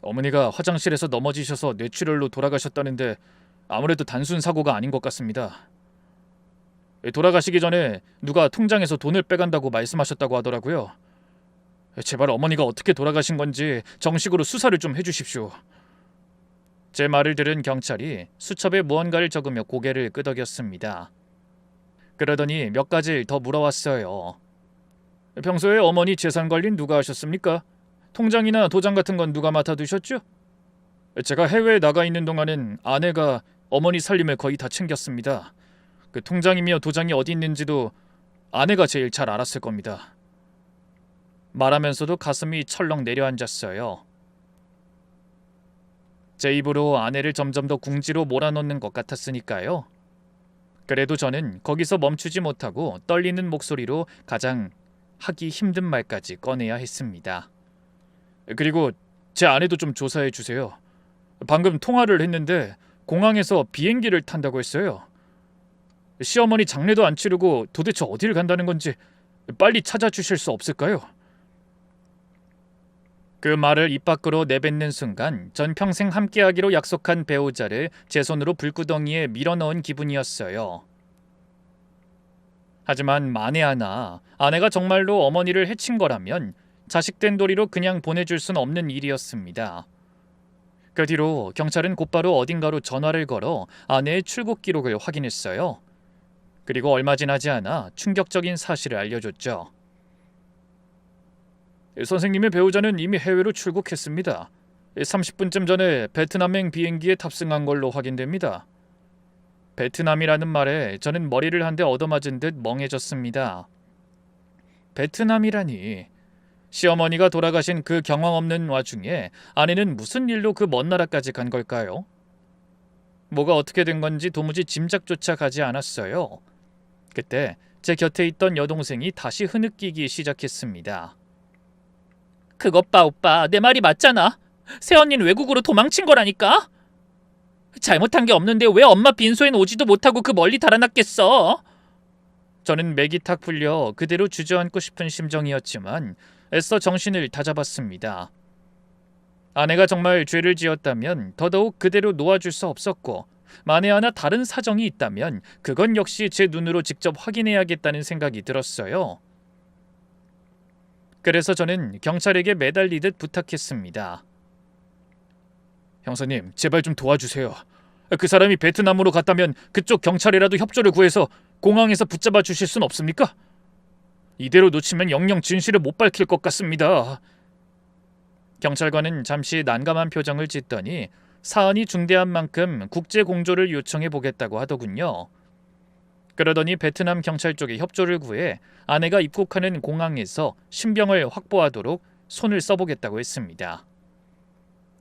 어머니가 화장실에서 넘어지셔서 뇌출혈로 돌아가셨다는데 아무래도 단순 사고가 아닌 것 같습니다. 돌아가시기 전에 누가 통장에서 돈을 빼간다고 말씀하셨다고 하더라고요. 제발 어머니가 어떻게 돌아가신 건지 정식으로 수사를 좀 해주십시오. 제 말을 들은 경찰이 수첩에 무언가를 적으며 고개를 끄덕였습니다. 그러더니 몇 가지를 더 물어왔어요. 평소에 어머니 재산 관리는 누가 하셨습니까? 통장이나 도장 같은 건 누가 맡아두셨죠? 제가 해외에 나가 있는 동안은 아내가 어머니 살림을 거의 다 챙겼습니다. 그 통장이며 도장이 어디 있는지도 아내가 제일 잘 알았을 겁니다. 말하면서도 가슴이 철렁 내려앉았어요. 제 입으로 아내를 점점 더 궁지로 몰아넣는 것 같았으니까요. 그래도 저는 거기서 멈추지 못하고 떨리는 목소리로 가장 하기 힘든 말까지 꺼내야 했습니다. 그리고 제 아내도 좀 조사해 주세요. 방금 통화를 했는데 공항에서 비행기를 탄다고 했어요. 시어머니 장례도 안 치르고 도대체 어디를 간다는 건지 빨리 찾아주실 수 없을까요? 그 말을 입 밖으로 내뱉는 순간 전 평생 함께하기로 약속한 배우자를 제 손으로 불구덩이에 밀어넣은 기분이었어요. 하지만 만에 하나 아내가 정말로 어머니를 해친 거라면 자식된 도리로 그냥 보내줄 순 없는 일이었습니다. 그 뒤로 경찰은 곧바로 어딘가로 전화를 걸어 아내의 출국 기록을 확인했어요. 그리고 얼마 지나지 않아 충격적인 사실을 알려줬죠. 선생님의 배우자는 이미 해외로 출국했습니다. 30분쯤 전에 베트남행 비행기에 탑승한 걸로 확인됩니다. 베트남이라는 말에 저는 머리를 한 대 얻어맞은 듯 멍해졌습니다. 베트남이라니. 시어머니가 돌아가신 그 경황 없는 와중에 아내는 무슨 일로 그 먼 나라까지 간 걸까요? 뭐가 어떻게 된 건지 도무지 짐작조차 가지 않았어요. 그때 제 곁에 있던 여동생이 다시 흐느끼기 시작했습니다. 그것 봐 오빠, 내 말이 맞잖아. 새언니는 외국으로 도망친 거라니까. 잘못한 게 없는데 왜 엄마 빈소엔 오지도 못하고 그 멀리 달아났겠어. 저는 맥이 탁 풀려 그대로 주저앉고 싶은 심정이었지만 애써 정신을 다잡았습니다. 아내가 정말 죄를 지었다면 더더욱 그대로 놓아줄 수 없었고, 만에 하나 다른 사정이 있다면 그건 역시 제 눈으로 직접 확인해야겠다는 생각이 들었어요. 그래서 저는 경찰에게 매달리듯 부탁했습니다. 형사님, 제발 좀 도와주세요. 그 사람이 베트남으로 갔다면 그쪽 경찰이라도 협조를 구해서 공항에서 붙잡아 주실 순 없습니까? 이대로 놓치면 영영 진실을 못 밝힐 것 같습니다. 경찰관은 잠시 난감한 표정을 짓더니 사안이 중대한 만큼 국제 공조를 요청해 보겠다고 하더군요. 그러더니 베트남 경찰 쪽에 협조를 구해 아내가 입국하는 공항에서 신병을 확보하도록 손을 써보겠다고 했습니다.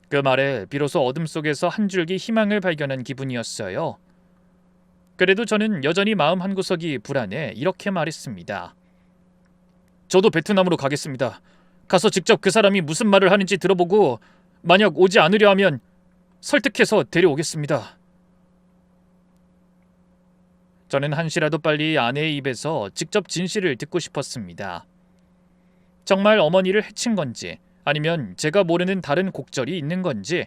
그 말에 비로소 어둠 속에서 한 줄기 희망을 발견한 기분이었어요. 그래도 저는 여전히 마음 한구석이 불안해 이렇게 말했습니다. 저도 베트남으로 가겠습니다. 가서 직접 그 사람이 무슨 말을 하는지 들어보고 만약 오지 않으려 하면 설득해서 데려오겠습니다. 저는 한시라도 빨리 아내의 입에서 직접 진실을 듣고 싶었습니다. 정말 어머니를 해친 건지 아니면 제가 모르는 다른 곡절이 있는 건지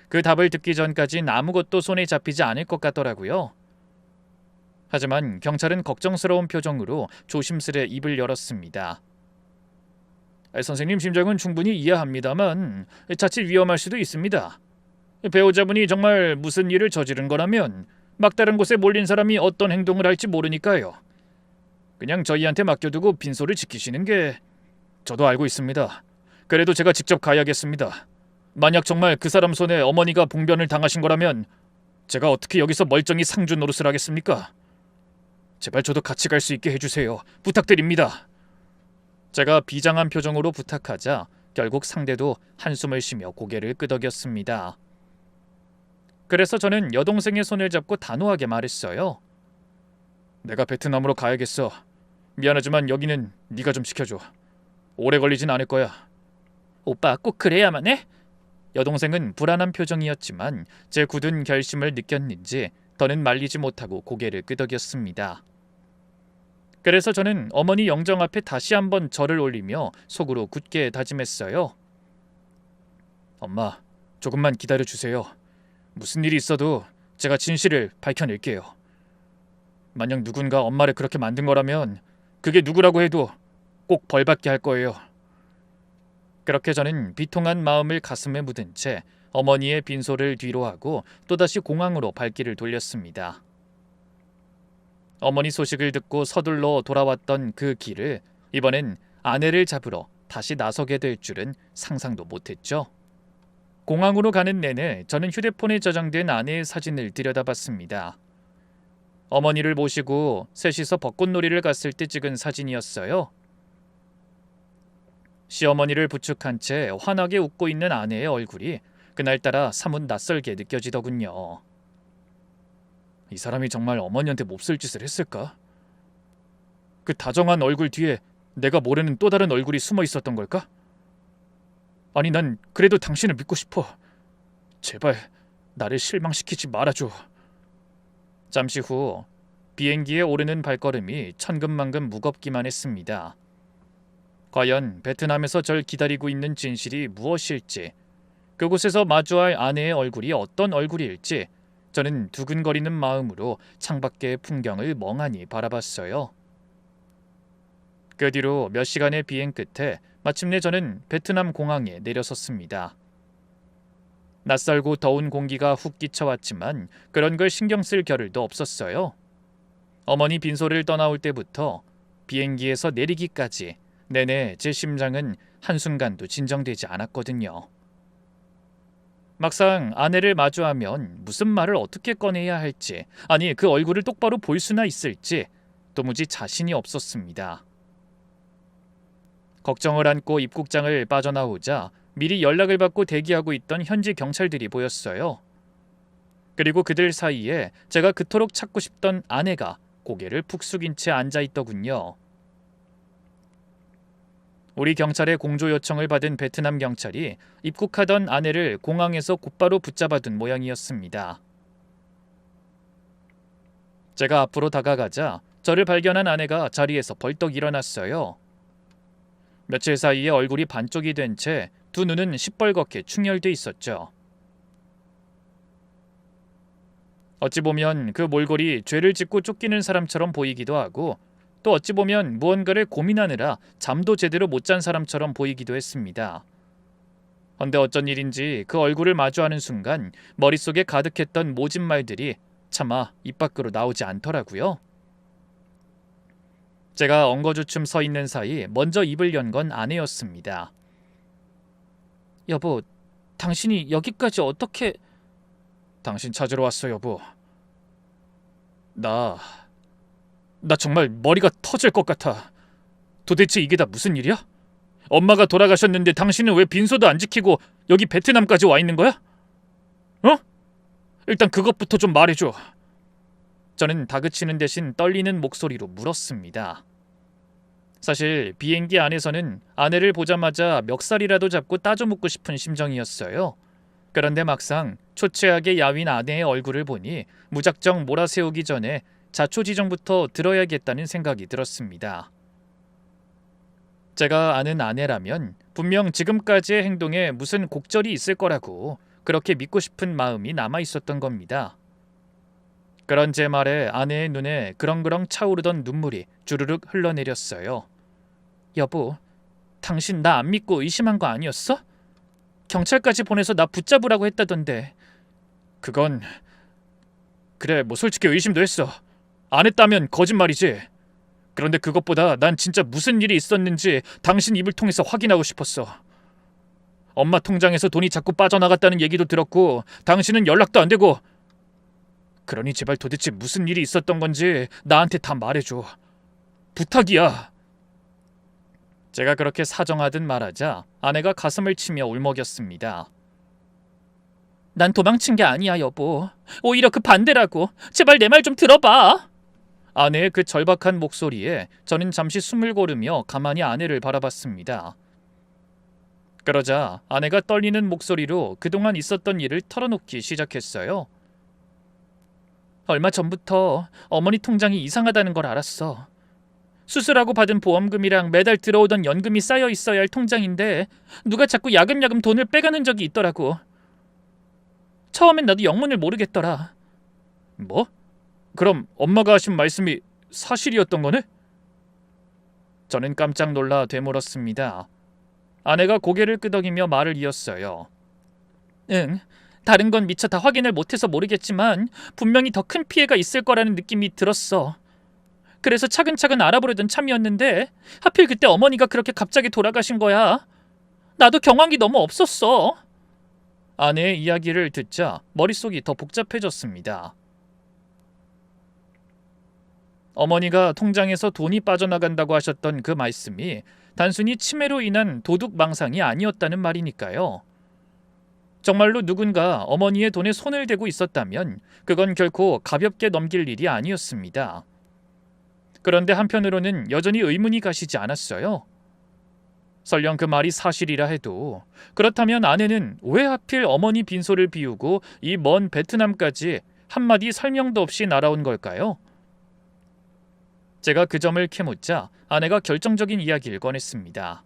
그 답을 듣기 전까진 아무것도 손에 잡히지 않을 것 같더라고요. 하지만 경찰은 걱정스러운 표정으로 조심스레 입을 열었습니다. 선생님 심정은 충분히 이해합니다만 자칫 위험할 수도 있습니다. 배우자분이 정말 무슨 일을 저지른 거라면 막다른 곳에 몰린 사람이 어떤 행동을 할지 모르니까요. 그냥 저희한테 맡겨두고 빈소를 지키시는 게... 저도 알고 있습니다. 그래도 제가 직접 가야겠습니다. 만약 정말 그 사람 손에 어머니가 봉변을 당하신 거라면 제가 어떻게 여기서 멀쩡히 상주 노릇을 하겠습니까? 제발 저도 같이 갈 수 있게 해주세요. 부탁드립니다. 제가 비장한 표정으로 부탁하자 결국 상대도 한숨을 쉬며 고개를 끄덕였습니다. 그래서 저는 여동생의 손을 잡고 단호하게 말했어요. 내가 베트남으로 가야겠어. 미안하지만 여기는 네가 좀 지켜줘. 오래 걸리진 않을 거야. 오빠 꼭 그래야만 해? 여동생은 불안한 표정이었지만 제 굳은 결심을 느꼈는지 더는 말리지 못하고 고개를 끄덕였습니다. 그래서 저는 어머니 영정 앞에 다시 한번 절을 올리며 속으로 굳게 다짐했어요. 엄마, 조금만 기다려주세요. 무슨 일이 있어도 제가 진실을 밝혀낼게요. 만약 누군가 엄마를 그렇게 만든 거라면 그게 누구라고 해도 꼭 벌받게 할 거예요. 그렇게 저는 비통한 마음을 가슴에 묻은 채 어머니의 빈소를 뒤로 하고 또다시 공항으로 발길을 돌렸습니다. 어머니 소식을 듣고 서둘러 돌아왔던 그 길을 이번엔 아내를 잡으러 다시 나서게 될 줄은 상상도 못했죠. 공항으로 가는 내내 저는 휴대폰에 저장된 아내의 사진을 들여다봤습니다. 어머니를 모시고 셋이서 벚꽃놀이를 갔을 때 찍은 사진이었어요. 시어머니를 부축한 채 환하게 웃고 있는 아내의 얼굴이 그날따라 사뭇 낯설게 느껴지더군요. 이 사람이 정말 어머니한테 몹쓸 짓을 했을까? 그 다정한 얼굴 뒤에 내가 모르는 또 다른 얼굴이 숨어 있었던 걸까? 아니, 난 그래도 당신을 믿고 싶어. 제발 나를 실망시키지 말아줘. 잠시 후 비행기에 오르는 발걸음이 천근만근 무겁기만 했습니다. 과연 베트남에서 절 기다리고 있는 진실이 무엇일지, 그곳에서 마주할 아내의 얼굴이 어떤 얼굴일지 저는 두근거리는 마음으로 창밖의 풍경을 멍하니 바라봤어요. 그 뒤로 몇 시간의 비행 끝에 마침내 저는 베트남 공항에 내려섰습니다. 낯설고 더운 공기가 훅 끼쳐왔지만 그런 걸 신경 쓸 겨를도 없었어요. 어머니 빈소를 떠나올 때부터 비행기에서 내리기까지 내내 제 심장은 한순간도 진정되지 않았거든요. 막상 아내를 마주하면 무슨 말을 어떻게 꺼내야 할지, 아니 그 얼굴을 똑바로 볼 수나 있을지 도무지 자신이 없었습니다. 걱정을 안고 입국장을 빠져나오자 미리 연락을 받고 대기하고 있던 현지 경찰들이 보였어요. 그리고 그들 사이에 제가 그토록 찾고 싶던 아내가 고개를 푹 숙인 채 앉아있더군요. 우리 경찰의 공조 요청을 받은 베트남 경찰이 입국하던 아내를 공항에서 곧바로 붙잡아둔 모양이었습니다. 제가 앞으로 다가가자 저를 발견한 아내가 자리에서 벌떡 일어났어요. 며칠 사이에 얼굴이 반쪽이 된 채 두 눈은 시뻘겋게 충혈돼 있었죠. 어찌 보면 그 몰골이 죄를 짓고 쫓기는 사람처럼 보이기도 하고, 또 어찌 보면 무언가를 고민하느라 잠도 제대로 못 잔 사람처럼 보이기도 했습니다. 헌데 어쩐 일인지 그 얼굴을 마주하는 순간 머릿속에 가득했던 모진 말들이 차마 입 밖으로 나오지 않더라고요. 제가 엉거주춤 서 있는 사이 먼저 입을 연 건 아내였습니다. 여보, 당신이 여기까지 어떻게... 당신 찾으러 왔어, 여보. 나 정말 머리가 터질 것 같아. 도대체 이게 다 무슨 일이야? 엄마가 돌아가셨는데 당신은 왜 빈소도 안 지키고 여기 베트남까지 와 있는 거야? 어? 일단 그것부터 좀 말해줘. 저는 다그치는 대신 떨리는 목소리로 물었습니다. 사실 비행기 안에서는 아내를 보자마자 멱살이라도 잡고 따져 묻고 싶은 심정이었어요. 그런데 막상 초췌하게 야윈 아내의 얼굴을 보니 무작정 몰아세우기 전에 자초지종부터 들어야겠다는 생각이 들었습니다. 제가 아는 아내라면 분명 지금까지의 행동에 무슨 곡절이 있을 거라고 그렇게 믿고 싶은 마음이 남아 있었던 겁니다. 그런 제 말에 아내의 눈에 그렁그렁 차오르던 눈물이 주르륵 흘러내렸어요. 여보, 당신 나 안 믿고 의심한 거 아니었어? 경찰까지 보내서 나 붙잡으라고 했다던데. 그건... 그래, 뭐 솔직히 의심도 했어. 안 했다면 거짓말이지. 그런데 그것보다 난 진짜 무슨 일이 있었는지 당신 입을 통해서 확인하고 싶었어. 엄마 통장에서 돈이 자꾸 빠져나갔다는 얘기도 들었고 당신은 연락도 안 되고. 그러니 제발 도대체 무슨 일이 있었던 건지 나한테 다 말해줘. 부탁이야. 제가 그렇게 사정하듯 말하자 아내가 가슴을 치며 울먹였습니다. 난 도망친 게 아니야, 여보. 오히려 그 반대라고. 제발 내 말 좀 들어봐. 아내의 그 절박한 목소리에 저는 잠시 숨을 고르며 가만히 아내를 바라봤습니다. 그러자 아내가 떨리는 목소리로 그동안 있었던 일을 털어놓기 시작했어요. 얼마 전부터 어머니 통장이 이상하다는 걸 알았어. 수술하고 받은 보험금이랑 매달 들어오던 연금이 쌓여 있어야 할 통장인데 누가 자꾸 야금야금 돈을 빼가는 적이 있더라고. 처음엔 나도 영문을 모르겠더라. 뭐? 그럼 엄마가 하신 말씀이 사실이었던 거네? 저는 깜짝 놀라 되물었습니다. 아내가 고개를 끄덕이며 말을 이었어요. 응, 다른 건 미처 다 확인을 못해서 모르겠지만 분명히 더 큰 피해가 있을 거라는 느낌이 들었어. 그래서 차근차근 알아보려던 참이었는데 하필 그때 어머니가 그렇게 갑자기 돌아가신 거야. 나도 경황이 너무 없었어. 아내의 이야기를 듣자 머릿속이 더 복잡해졌습니다. 어머니가 통장에서 돈이 빠져나간다고 하셨던 그 말씀이 단순히 치매로 인한 도둑 망상이 아니었다는 말이니까요. 정말로 누군가 어머니의 돈에 손을 대고 있었다면 그건 결코 가볍게 넘길 일이 아니었습니다. 그런데 한편으로는 여전히 의문이 가시지 않았어요. 설령 그 말이 사실이라 해도 그렇다면 아내는 왜 하필 어머니 빈소를 비우고 이 먼 베트남까지 한마디 설명도 없이 날아온 걸까요? 제가 그 점을 캐묻자 아내가 결정적인 이야기를 꺼냈습니다.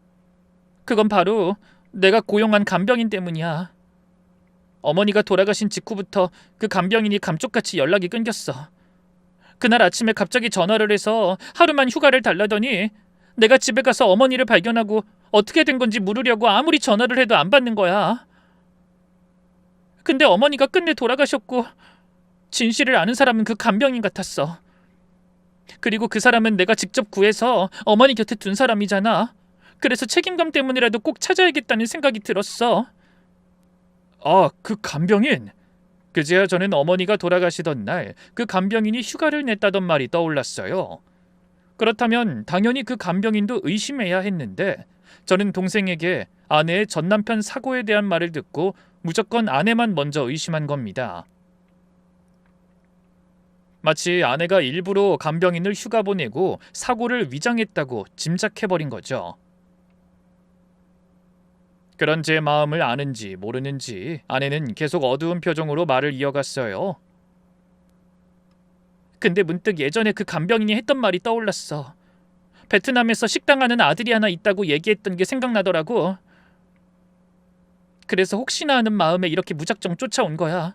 그건 바로 내가 고용한 간병인 때문이야. 어머니가 돌아가신 직후부터 그 간병인이 감쪽같이 연락이 끊겼어. 그날 아침에 갑자기 전화를 해서 하루만 휴가를 달라더니 내가 집에 가서 어머니를 발견하고 어떻게 된 건지 물으려고 아무리 전화를 해도 안 받는 거야. 근데 어머니가 끝내 돌아가셨고 진실을 아는 사람은 그 간병인 같았어. 그리고 그 사람은 내가 직접 구해서 어머니 곁에 둔 사람이잖아. 그래서 책임감 때문이라도 꼭 찾아야겠다는 생각이 들었어. 아, 그 간병인? 그제야 저는 어머니가 돌아가시던 날 그 간병인이 휴가를 냈다던 말이 떠올랐어요. 그렇다면 당연히 그 간병인도 의심해야 했는데 저는 동생에게 아내의 전남편 사고에 대한 말을 듣고 무조건 아내만 먼저 의심한 겁니다. 마치 아내가 일부러 간병인을 휴가 보내고 사고를 위장했다고 짐작해버린 거죠. 그런 제 마음을 아는지 모르는지 아내는 계속 어두운 표정으로 말을 이어갔어요. 근데 문득 예전에 그 간병인이 했던 말이 떠올랐어. 베트남에서 식당 하는 아들이 하나 있다고 얘기했던 게 생각나더라고. 그래서 혹시나 하는 마음에 이렇게 무작정 쫓아온 거야.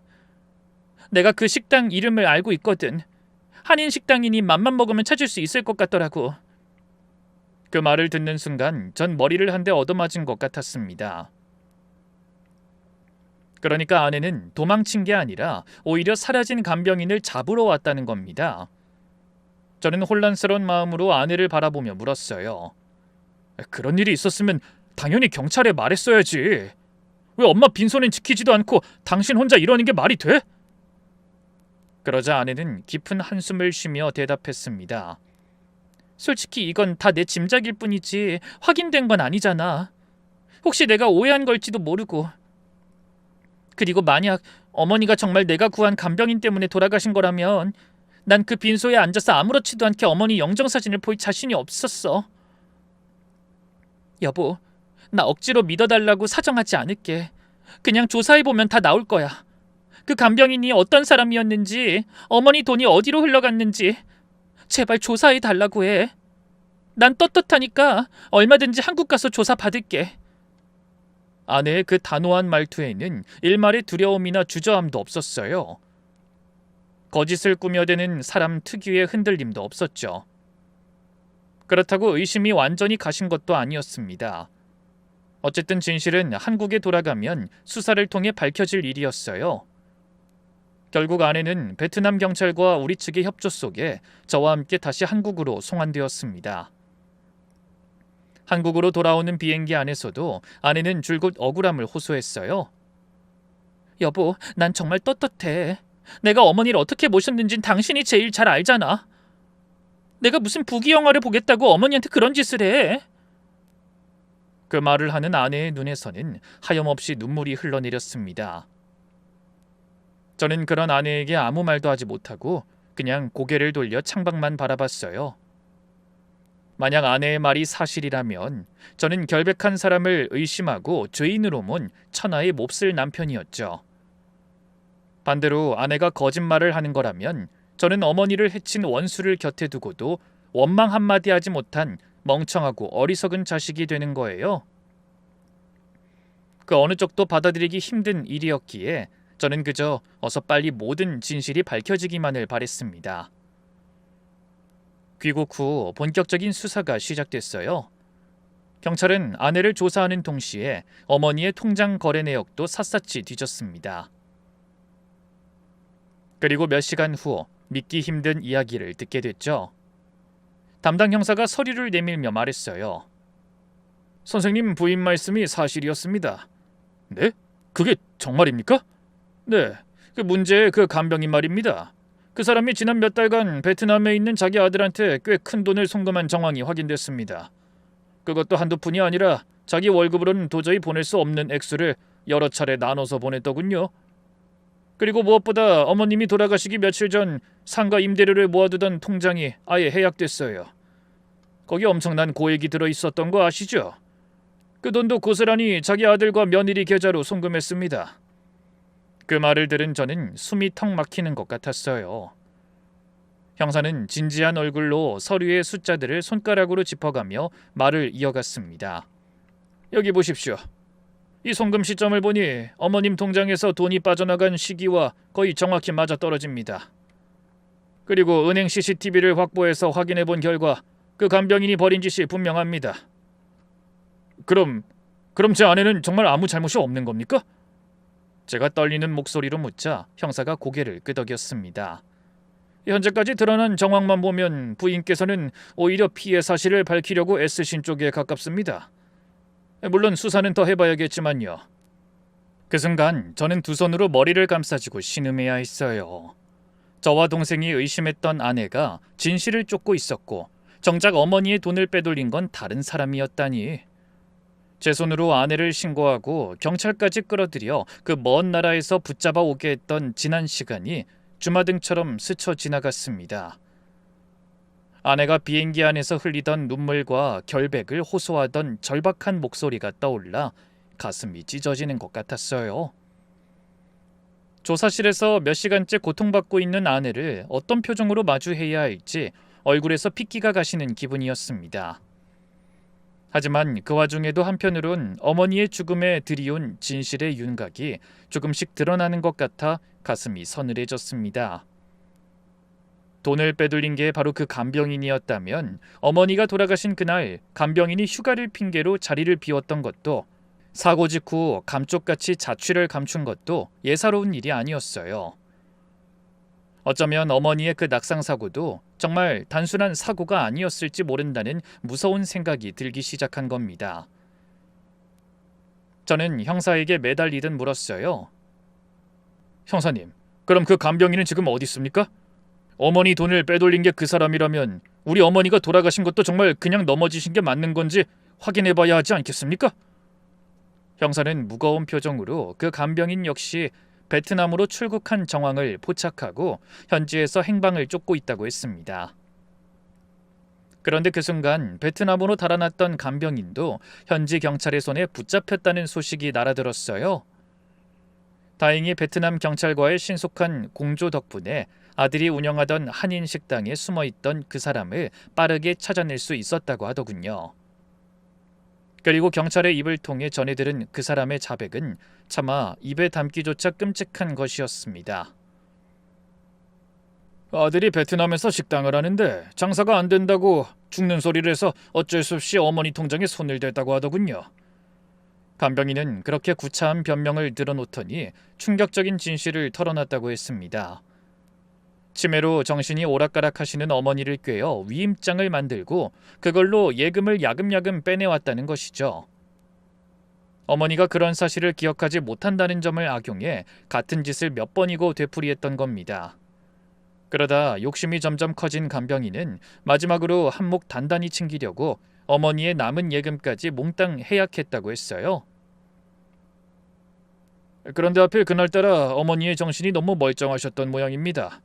내가 그 식당 이름을 알고 있거든. 한인 식당이니 맘만 먹으면 찾을 수 있을 것 같더라고. 그 말을 듣는 순간 전 머리를 한 대 얻어맞은 것 같았습니다. 그러니까 아내는 도망친 게 아니라 오히려 사라진 간병인을 잡으러 왔다는 겁니다. 저는 혼란스러운 마음으로 아내를 바라보며 물었어요. 그런 일이 있었으면 당연히 경찰에 말했어야지. 왜 엄마 빈손은 지키지도 않고 당신 혼자 이러는 게 말이 돼? 그러자 아내는 깊은 한숨을 쉬며 대답했습니다. 솔직히 이건 다 내 짐작일 뿐이지 확인된 건 아니잖아. 혹시 내가 오해한 걸지도 모르고. 그리고 만약 어머니가 정말 내가 구한 간병인 때문에 돌아가신 거라면 난 그 빈소에 앉아서 아무렇지도 않게 어머니 영정사진을 볼 자신이 없었어. 여보, 나 억지로 믿어달라고 사정하지 않을게. 그냥 조사해보면 다 나올 거야. 그 간병인이 어떤 사람이었는지, 어머니 돈이 어디로 흘러갔는지 제발 조사해달라고 해. 난 떳떳하니까 얼마든지 한국 가서 조사 받을게. 아내의 그 단호한 말투에는 일말의 두려움이나 주저함도 없었어요. 거짓을 꾸며대는 사람 특유의 흔들림도 없었죠. 그렇다고 의심이 완전히 가신 것도 아니었습니다. 어쨌든 진실은 한국에 돌아가면 수사를 통해 밝혀질 일이었어요. 결국 아내는 베트남 경찰과 우리 측의 협조 속에 저와 함께 다시 한국으로 송환되었습니다. 한국으로 돌아오는 비행기 안에서도 아내는 줄곧 억울함을 호소했어요. 여보, 난 정말 떳떳해. 내가 어머니를 어떻게 모셨는진 당신이 제일 잘 알잖아. 내가 무슨 부귀 영화를 보겠다고 어머니한테 그런 짓을 해. 그 말을 하는 아내의 눈에서는 하염없이 눈물이 흘러내렸습니다. 저는 그런 아내에게 아무 말도 하지 못하고 그냥 고개를 돌려 창밖만 바라봤어요. 만약 아내의 말이 사실이라면 저는 결백한 사람을 의심하고 죄인으로 몬 천하의 몹쓸 남편이었죠. 반대로 아내가 거짓말을 하는 거라면 저는 어머니를 해친 원수를 곁에 두고도 원망 한마디 하지 못한 멍청하고 어리석은 자식이 되는 거예요. 그 어느 쪽도 받아들이기 힘든 일이었기에 저는 그저 어서 빨리 모든 진실이 밝혀지기만을 바랬습니다. 귀국 후 본격적인 수사가 시작됐어요. 경찰은 아내를 조사하는 동시에 어머니의 통장 거래 내역도 샅샅이 뒤졌습니다. 그리고 몇 시간 후 믿기 힘든 이야기를 듣게 됐죠. 담당 형사가 서류를 내밀며 말했어요. 선생님 부인 말씀이 사실이었습니다. 네? 그게 정말입니까? 네, 그 문제의 그 간병인 말입니다. 그 사람이 지난 몇 달간 베트남에 있는 자기 아들한테 꽤 큰 돈을 송금한 정황이 확인됐습니다. 그것도 한두 푼이 아니라 자기 월급으로는 도저히 보낼 수 없는 액수를 여러 차례 나눠서 보냈더군요. 그리고 무엇보다 어머님이 돌아가시기 며칠 전 상가 임대료를 모아두던 통장이 아예 해약됐어요. 거기 엄청난 고액이 들어있었던 거 아시죠? 그 돈도 고스란히 자기 아들과 며느리 계좌로 송금했습니다. 그 말을 들은 저는 숨이 턱 막히는 것 같았어요. 형사는 진지한 얼굴로 서류의 숫자들을 손가락으로 짚어가며 말을 이어갔습니다. 여기 보십시오. 이 송금 시점을 보니 어머님 통장에서 돈이 빠져나간 시기와 거의 정확히 맞아떨어집니다. 그리고 은행 CCTV를 확보해서 확인해 본 결과 그 간병인이 벌인 짓이 분명합니다. 그럼 제 아내는 정말 아무 잘못이 없는 겁니까? 제가 떨리는 목소리로 묻자 형사가 고개를 끄덕였습니다. 현재까지 드러난 정황만 보면 부인께서는 오히려 피해 사실을 밝히려고 애쓰신 쪽에 가깝습니다. 물론 수사는 더 해봐야겠지만요. 그 순간 저는 두 손으로 머리를 감싸쥐고 신음해야 했어요. 저와 동생이 의심했던 아내가 진실을 쫓고 있었고 정작 어머니의 돈을 빼돌린 건 다른 사람이었다니. 제 손으로 아내를 신고하고 경찰까지 끌어들여 그 먼 나라에서 붙잡아 오게 했던 지난 시간이 주마등처럼 스쳐 지나갔습니다. 아내가 비행기 안에서 흘리던 눈물과 결백을 호소하던 절박한 목소리가 떠올라 가슴이 찢어지는 것 같았어요. 조사실에서 몇 시간째 고통받고 있는 아내를 어떤 표정으로 마주해야 할지 얼굴에서 핏기가 가시는 기분이었습니다. 하지만 그 와중에도 한편으론 어머니의 죽음에 들이온 진실의 윤곽이 조금씩 드러나는 것 같아 가슴이 서늘해졌습니다. 돈을 빼돌린 게 바로 그 간병인이었다면 어머니가 돌아가신 그날 간병인이 휴가를 핑계로 자리를 비웠던 것도, 사고 직후 감쪽같이 자취를 감춘 것도 예사로운 일이 아니었어요. 어쩌면 어머니의 그 낙상 사고도 정말 단순한 사고가 아니었을지 모른다는 무서운 생각이 들기 시작한 겁니다. 저는 형사에게 매달리듯 물었어요. 형사님, 그럼 그 간병인은 지금 어디 있습니까? 어머니 돈을 빼돌린 게 그 사람이라면 우리 어머니가 돌아가신 것도 정말 그냥 넘어지신 게 맞는 건지 확인해봐야 하지 않겠습니까? 형사는 무거운 표정으로 그 간병인 역시 베트남으로 출국한 정황을 포착하고 현지에서 행방을 쫓고 있다고 했습니다. 그런데 그 순간 베트남으로 달아났던 간병인도 현지 경찰의 손에 붙잡혔다는 소식이 날아들었어요. 다행히 베트남 경찰과의 신속한 공조 덕분에 아들이 운영하던 한인 식당에 숨어있던 그 사람을 빠르게 찾아낼 수 있었다고 하더군요. 그리고 경찰의 입을 통해 전해들은 그 사람의 자백은 차마 입에 담기조차 끔찍한 것이었습니다. 아들이 베트남에서 식당을 하는데 장사가 안 된다고 죽는 소리를 해서 어쩔 수 없이 어머니 통장에 손을 댔다고 하더군요. 간병인은 그렇게 구차한 변명을 늘어놓더니 충격적인 진실을 털어놨다고 했습니다. 치매로 정신이 오락가락하시는 어머니를 꿰어 위임장을 만들고 그걸로 예금을 야금야금 빼내왔다는 것이죠. 어머니가 그런 사실을 기억하지 못한다는 점을 악용해 같은 짓을 몇 번이고 되풀이했던 겁니다. 그러다 욕심이 점점 커진 간병인은 마지막으로 한몫 단단히 챙기려고 어머니의 남은 예금까지 몽땅 해약했다고 했어요. 그런데 하필 그날따라 어머니의 정신이 너무 멀쩡하셨던 모양입니다.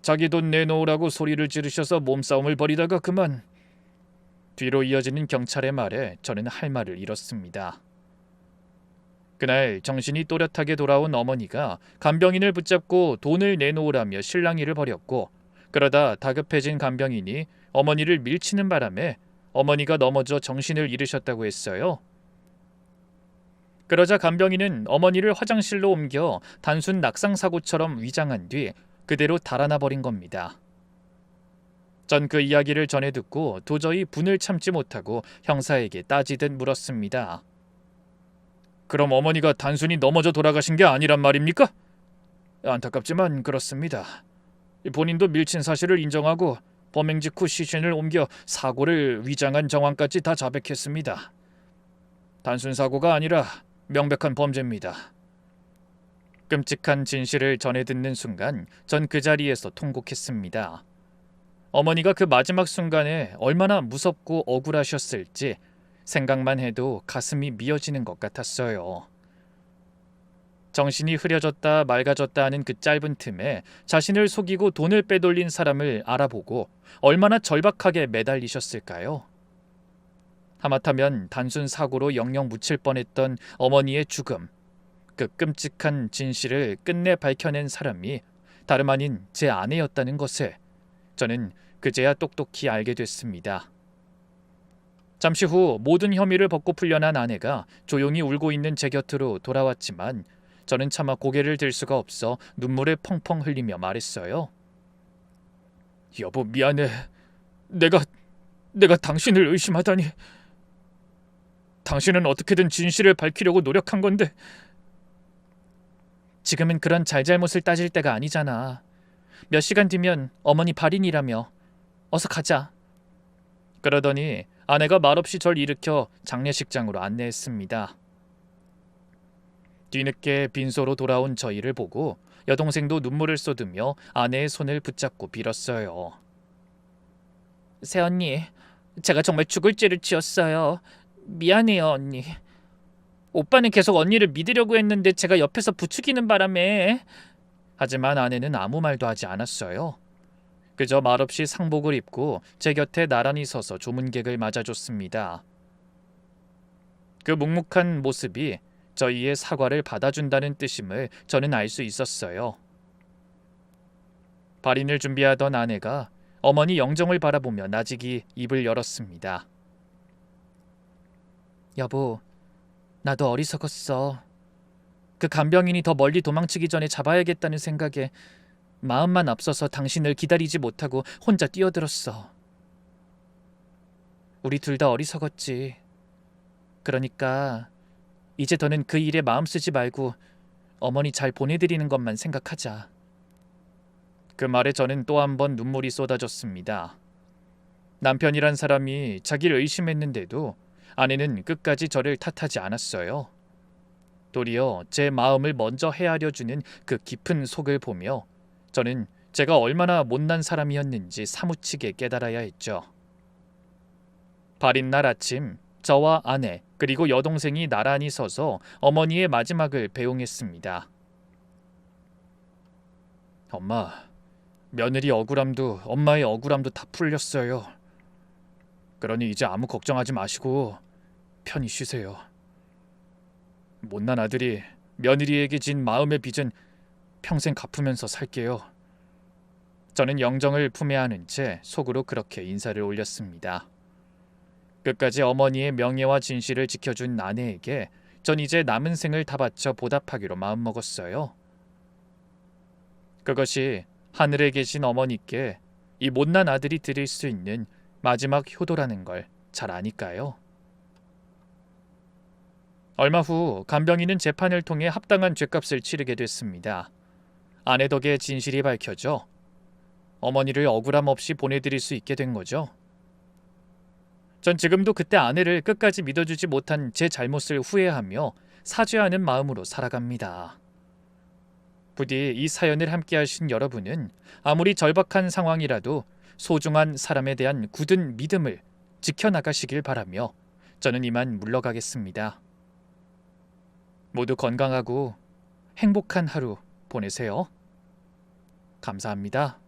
자기 돈 내놓으라고 소리를 지르셔서 몸싸움을 벌이다가 그만. 뒤로 이어지는 경찰의 말에 저는 할 말을 잃었습니다. 그날 정신이 또렷하게 돌아온 어머니가 간병인을 붙잡고 돈을 내놓으라며 실랑이를 벌였고, 그러다 다급해진 간병인이 어머니를 밀치는 바람에 어머니가 넘어져 정신을 잃으셨다고 했어요. 그러자 간병인은 어머니를 화장실로 옮겨 단순 낙상사고처럼 위장한 뒤 그대로 달아나 버린 겁니다. 전 그 이야기를 전해 듣고 도저히 분을 참지 못하고 형사에게 따지듯 물었습니다. 그럼 어머니가 단순히 넘어져 돌아가신 게 아니란 말입니까? 안타깝지만 그렇습니다. 본인도 밀친 사실을 인정하고 범행 직후 시신을 옮겨 사고를 위장한 정황까지 다 자백했습니다. 단순 사고가 아니라 명백한 범죄입니다. 끔찍한 진실을 전해 듣는 순간 전 그 자리에서 통곡했습니다. 어머니가 그 마지막 순간에 얼마나 무섭고 억울하셨을지 생각만 해도 가슴이 미어지는 것 같았어요. 정신이 흐려졌다 맑아졌다 하는 그 짧은 틈에 자신을 속이고 돈을 빼돌린 사람을 알아보고 얼마나 절박하게 매달리셨을까요? 하마터면 단순 사고로 영영 묻힐 뻔했던 어머니의 죽음, 그 끔찍한 진실을 끝내 밝혀낸 사람이 다름 아닌 제 아내였다는 것을 저는 그제야 똑똑히 알게 됐습니다. 잠시 후 모든 혐의를 벗고 풀려난 아내가 조용히 울고 있는 제 곁으로 돌아왔지만 저는 차마 고개를 들 수가 없어 눈물을 펑펑 흘리며 말했어요. 여보, 미안해. 내가 당신을 의심하다니. 당신은 어떻게든 진실을 밝히려고 노력한 건데. 지금은 그런 잘잘못을 따질 때가 아니잖아. 몇 시간 뒤면 어머니 발인이라며. 어서 가자. 그러더니 아내가 말없이 절 일으켜 장례식장으로 안내했습니다. 뒤늦게 빈소로 돌아온 저희를 보고 여동생도 눈물을 쏟으며 아내의 손을 붙잡고 빌었어요. 새언니, 제가 정말 죽을 죄를 지었어요. 미안해요, 언니. 오빠는 계속 언니를 믿으려고 했는데 제가 옆에서 부추기는 바람에. 하지만 아내는 아무 말도 하지 않았어요. 그저 말없이 상복을 입고 제 곁에 나란히 서서 조문객을 맞아줬습니다. 그 묵묵한 모습이 저희의 사과를 받아준다는 뜻임을 저는 알 수 있었어요. 발인을 준비하던 아내가 어머니 영정을 바라보며 나직이 입을 열었습니다. 여보, 나도 어리석었어. 그 간병인이 더 멀리 도망치기 전에 잡아야겠다는 생각에 마음만 앞서서 당신을 기다리지 못하고 혼자 뛰어들었어. 우리 둘 다 어리석었지. 그러니까 이제 더는 그 일에 마음 쓰지 말고 어머니 잘 보내드리는 것만 생각하자. 그 말에 저는 또 한 번 눈물이 쏟아졌습니다. 남편이란 사람이 자기를 의심했는데도 아내는 끝까지 저를 탓하지 않았어요. 도리어 제 마음을 먼저 헤아려주는 그 깊은 속을 보며 저는 제가 얼마나 못난 사람이었는지 사무치게 깨달아야 했죠. 발인 날 아침, 저와 아내 그리고 여동생이 나란히 서서 어머니의 마지막을 배웅했습니다. 엄마, 며느리 억울함도 엄마의 억울함도 다 풀렸어요. 그러니 이제 아무 걱정하지 마시고 편히 쉬세요. 못난 아들이 며느리에게 진 마음의 빚은 평생 갚으면서 살게요. 저는 영정을 품에 안은 채 속으로 그렇게 인사를 올렸습니다. 끝까지 어머니의 명예와 진실을 지켜준 아내에게 전 이제 남은 생을 다 바쳐 보답하기로 마음먹었어요. 그것이 하늘에 계신 어머니께 이 못난 아들이 드릴 수 있는 마지막 효도라는 걸 잘 아니까요. 얼마 후 간병인은 재판을 통해 합당한 죗값을 치르게 됐습니다. 아내 덕에 진실이 밝혀져 어머니를 억울함 없이 보내드릴 수 있게 된 거죠. 전 지금도 그때 아내를 끝까지 믿어주지 못한 제 잘못을 후회하며 사죄하는 마음으로 살아갑니다. 부디 이 사연을 함께 하신 여러분은 아무리 절박한 상황이라도 소중한 사람에 대한 굳은 믿음을 지켜나가시길 바라며 저는 이만 물러가겠습니다. 모두 건강하고 행복한 하루 보내세요. 감사합니다.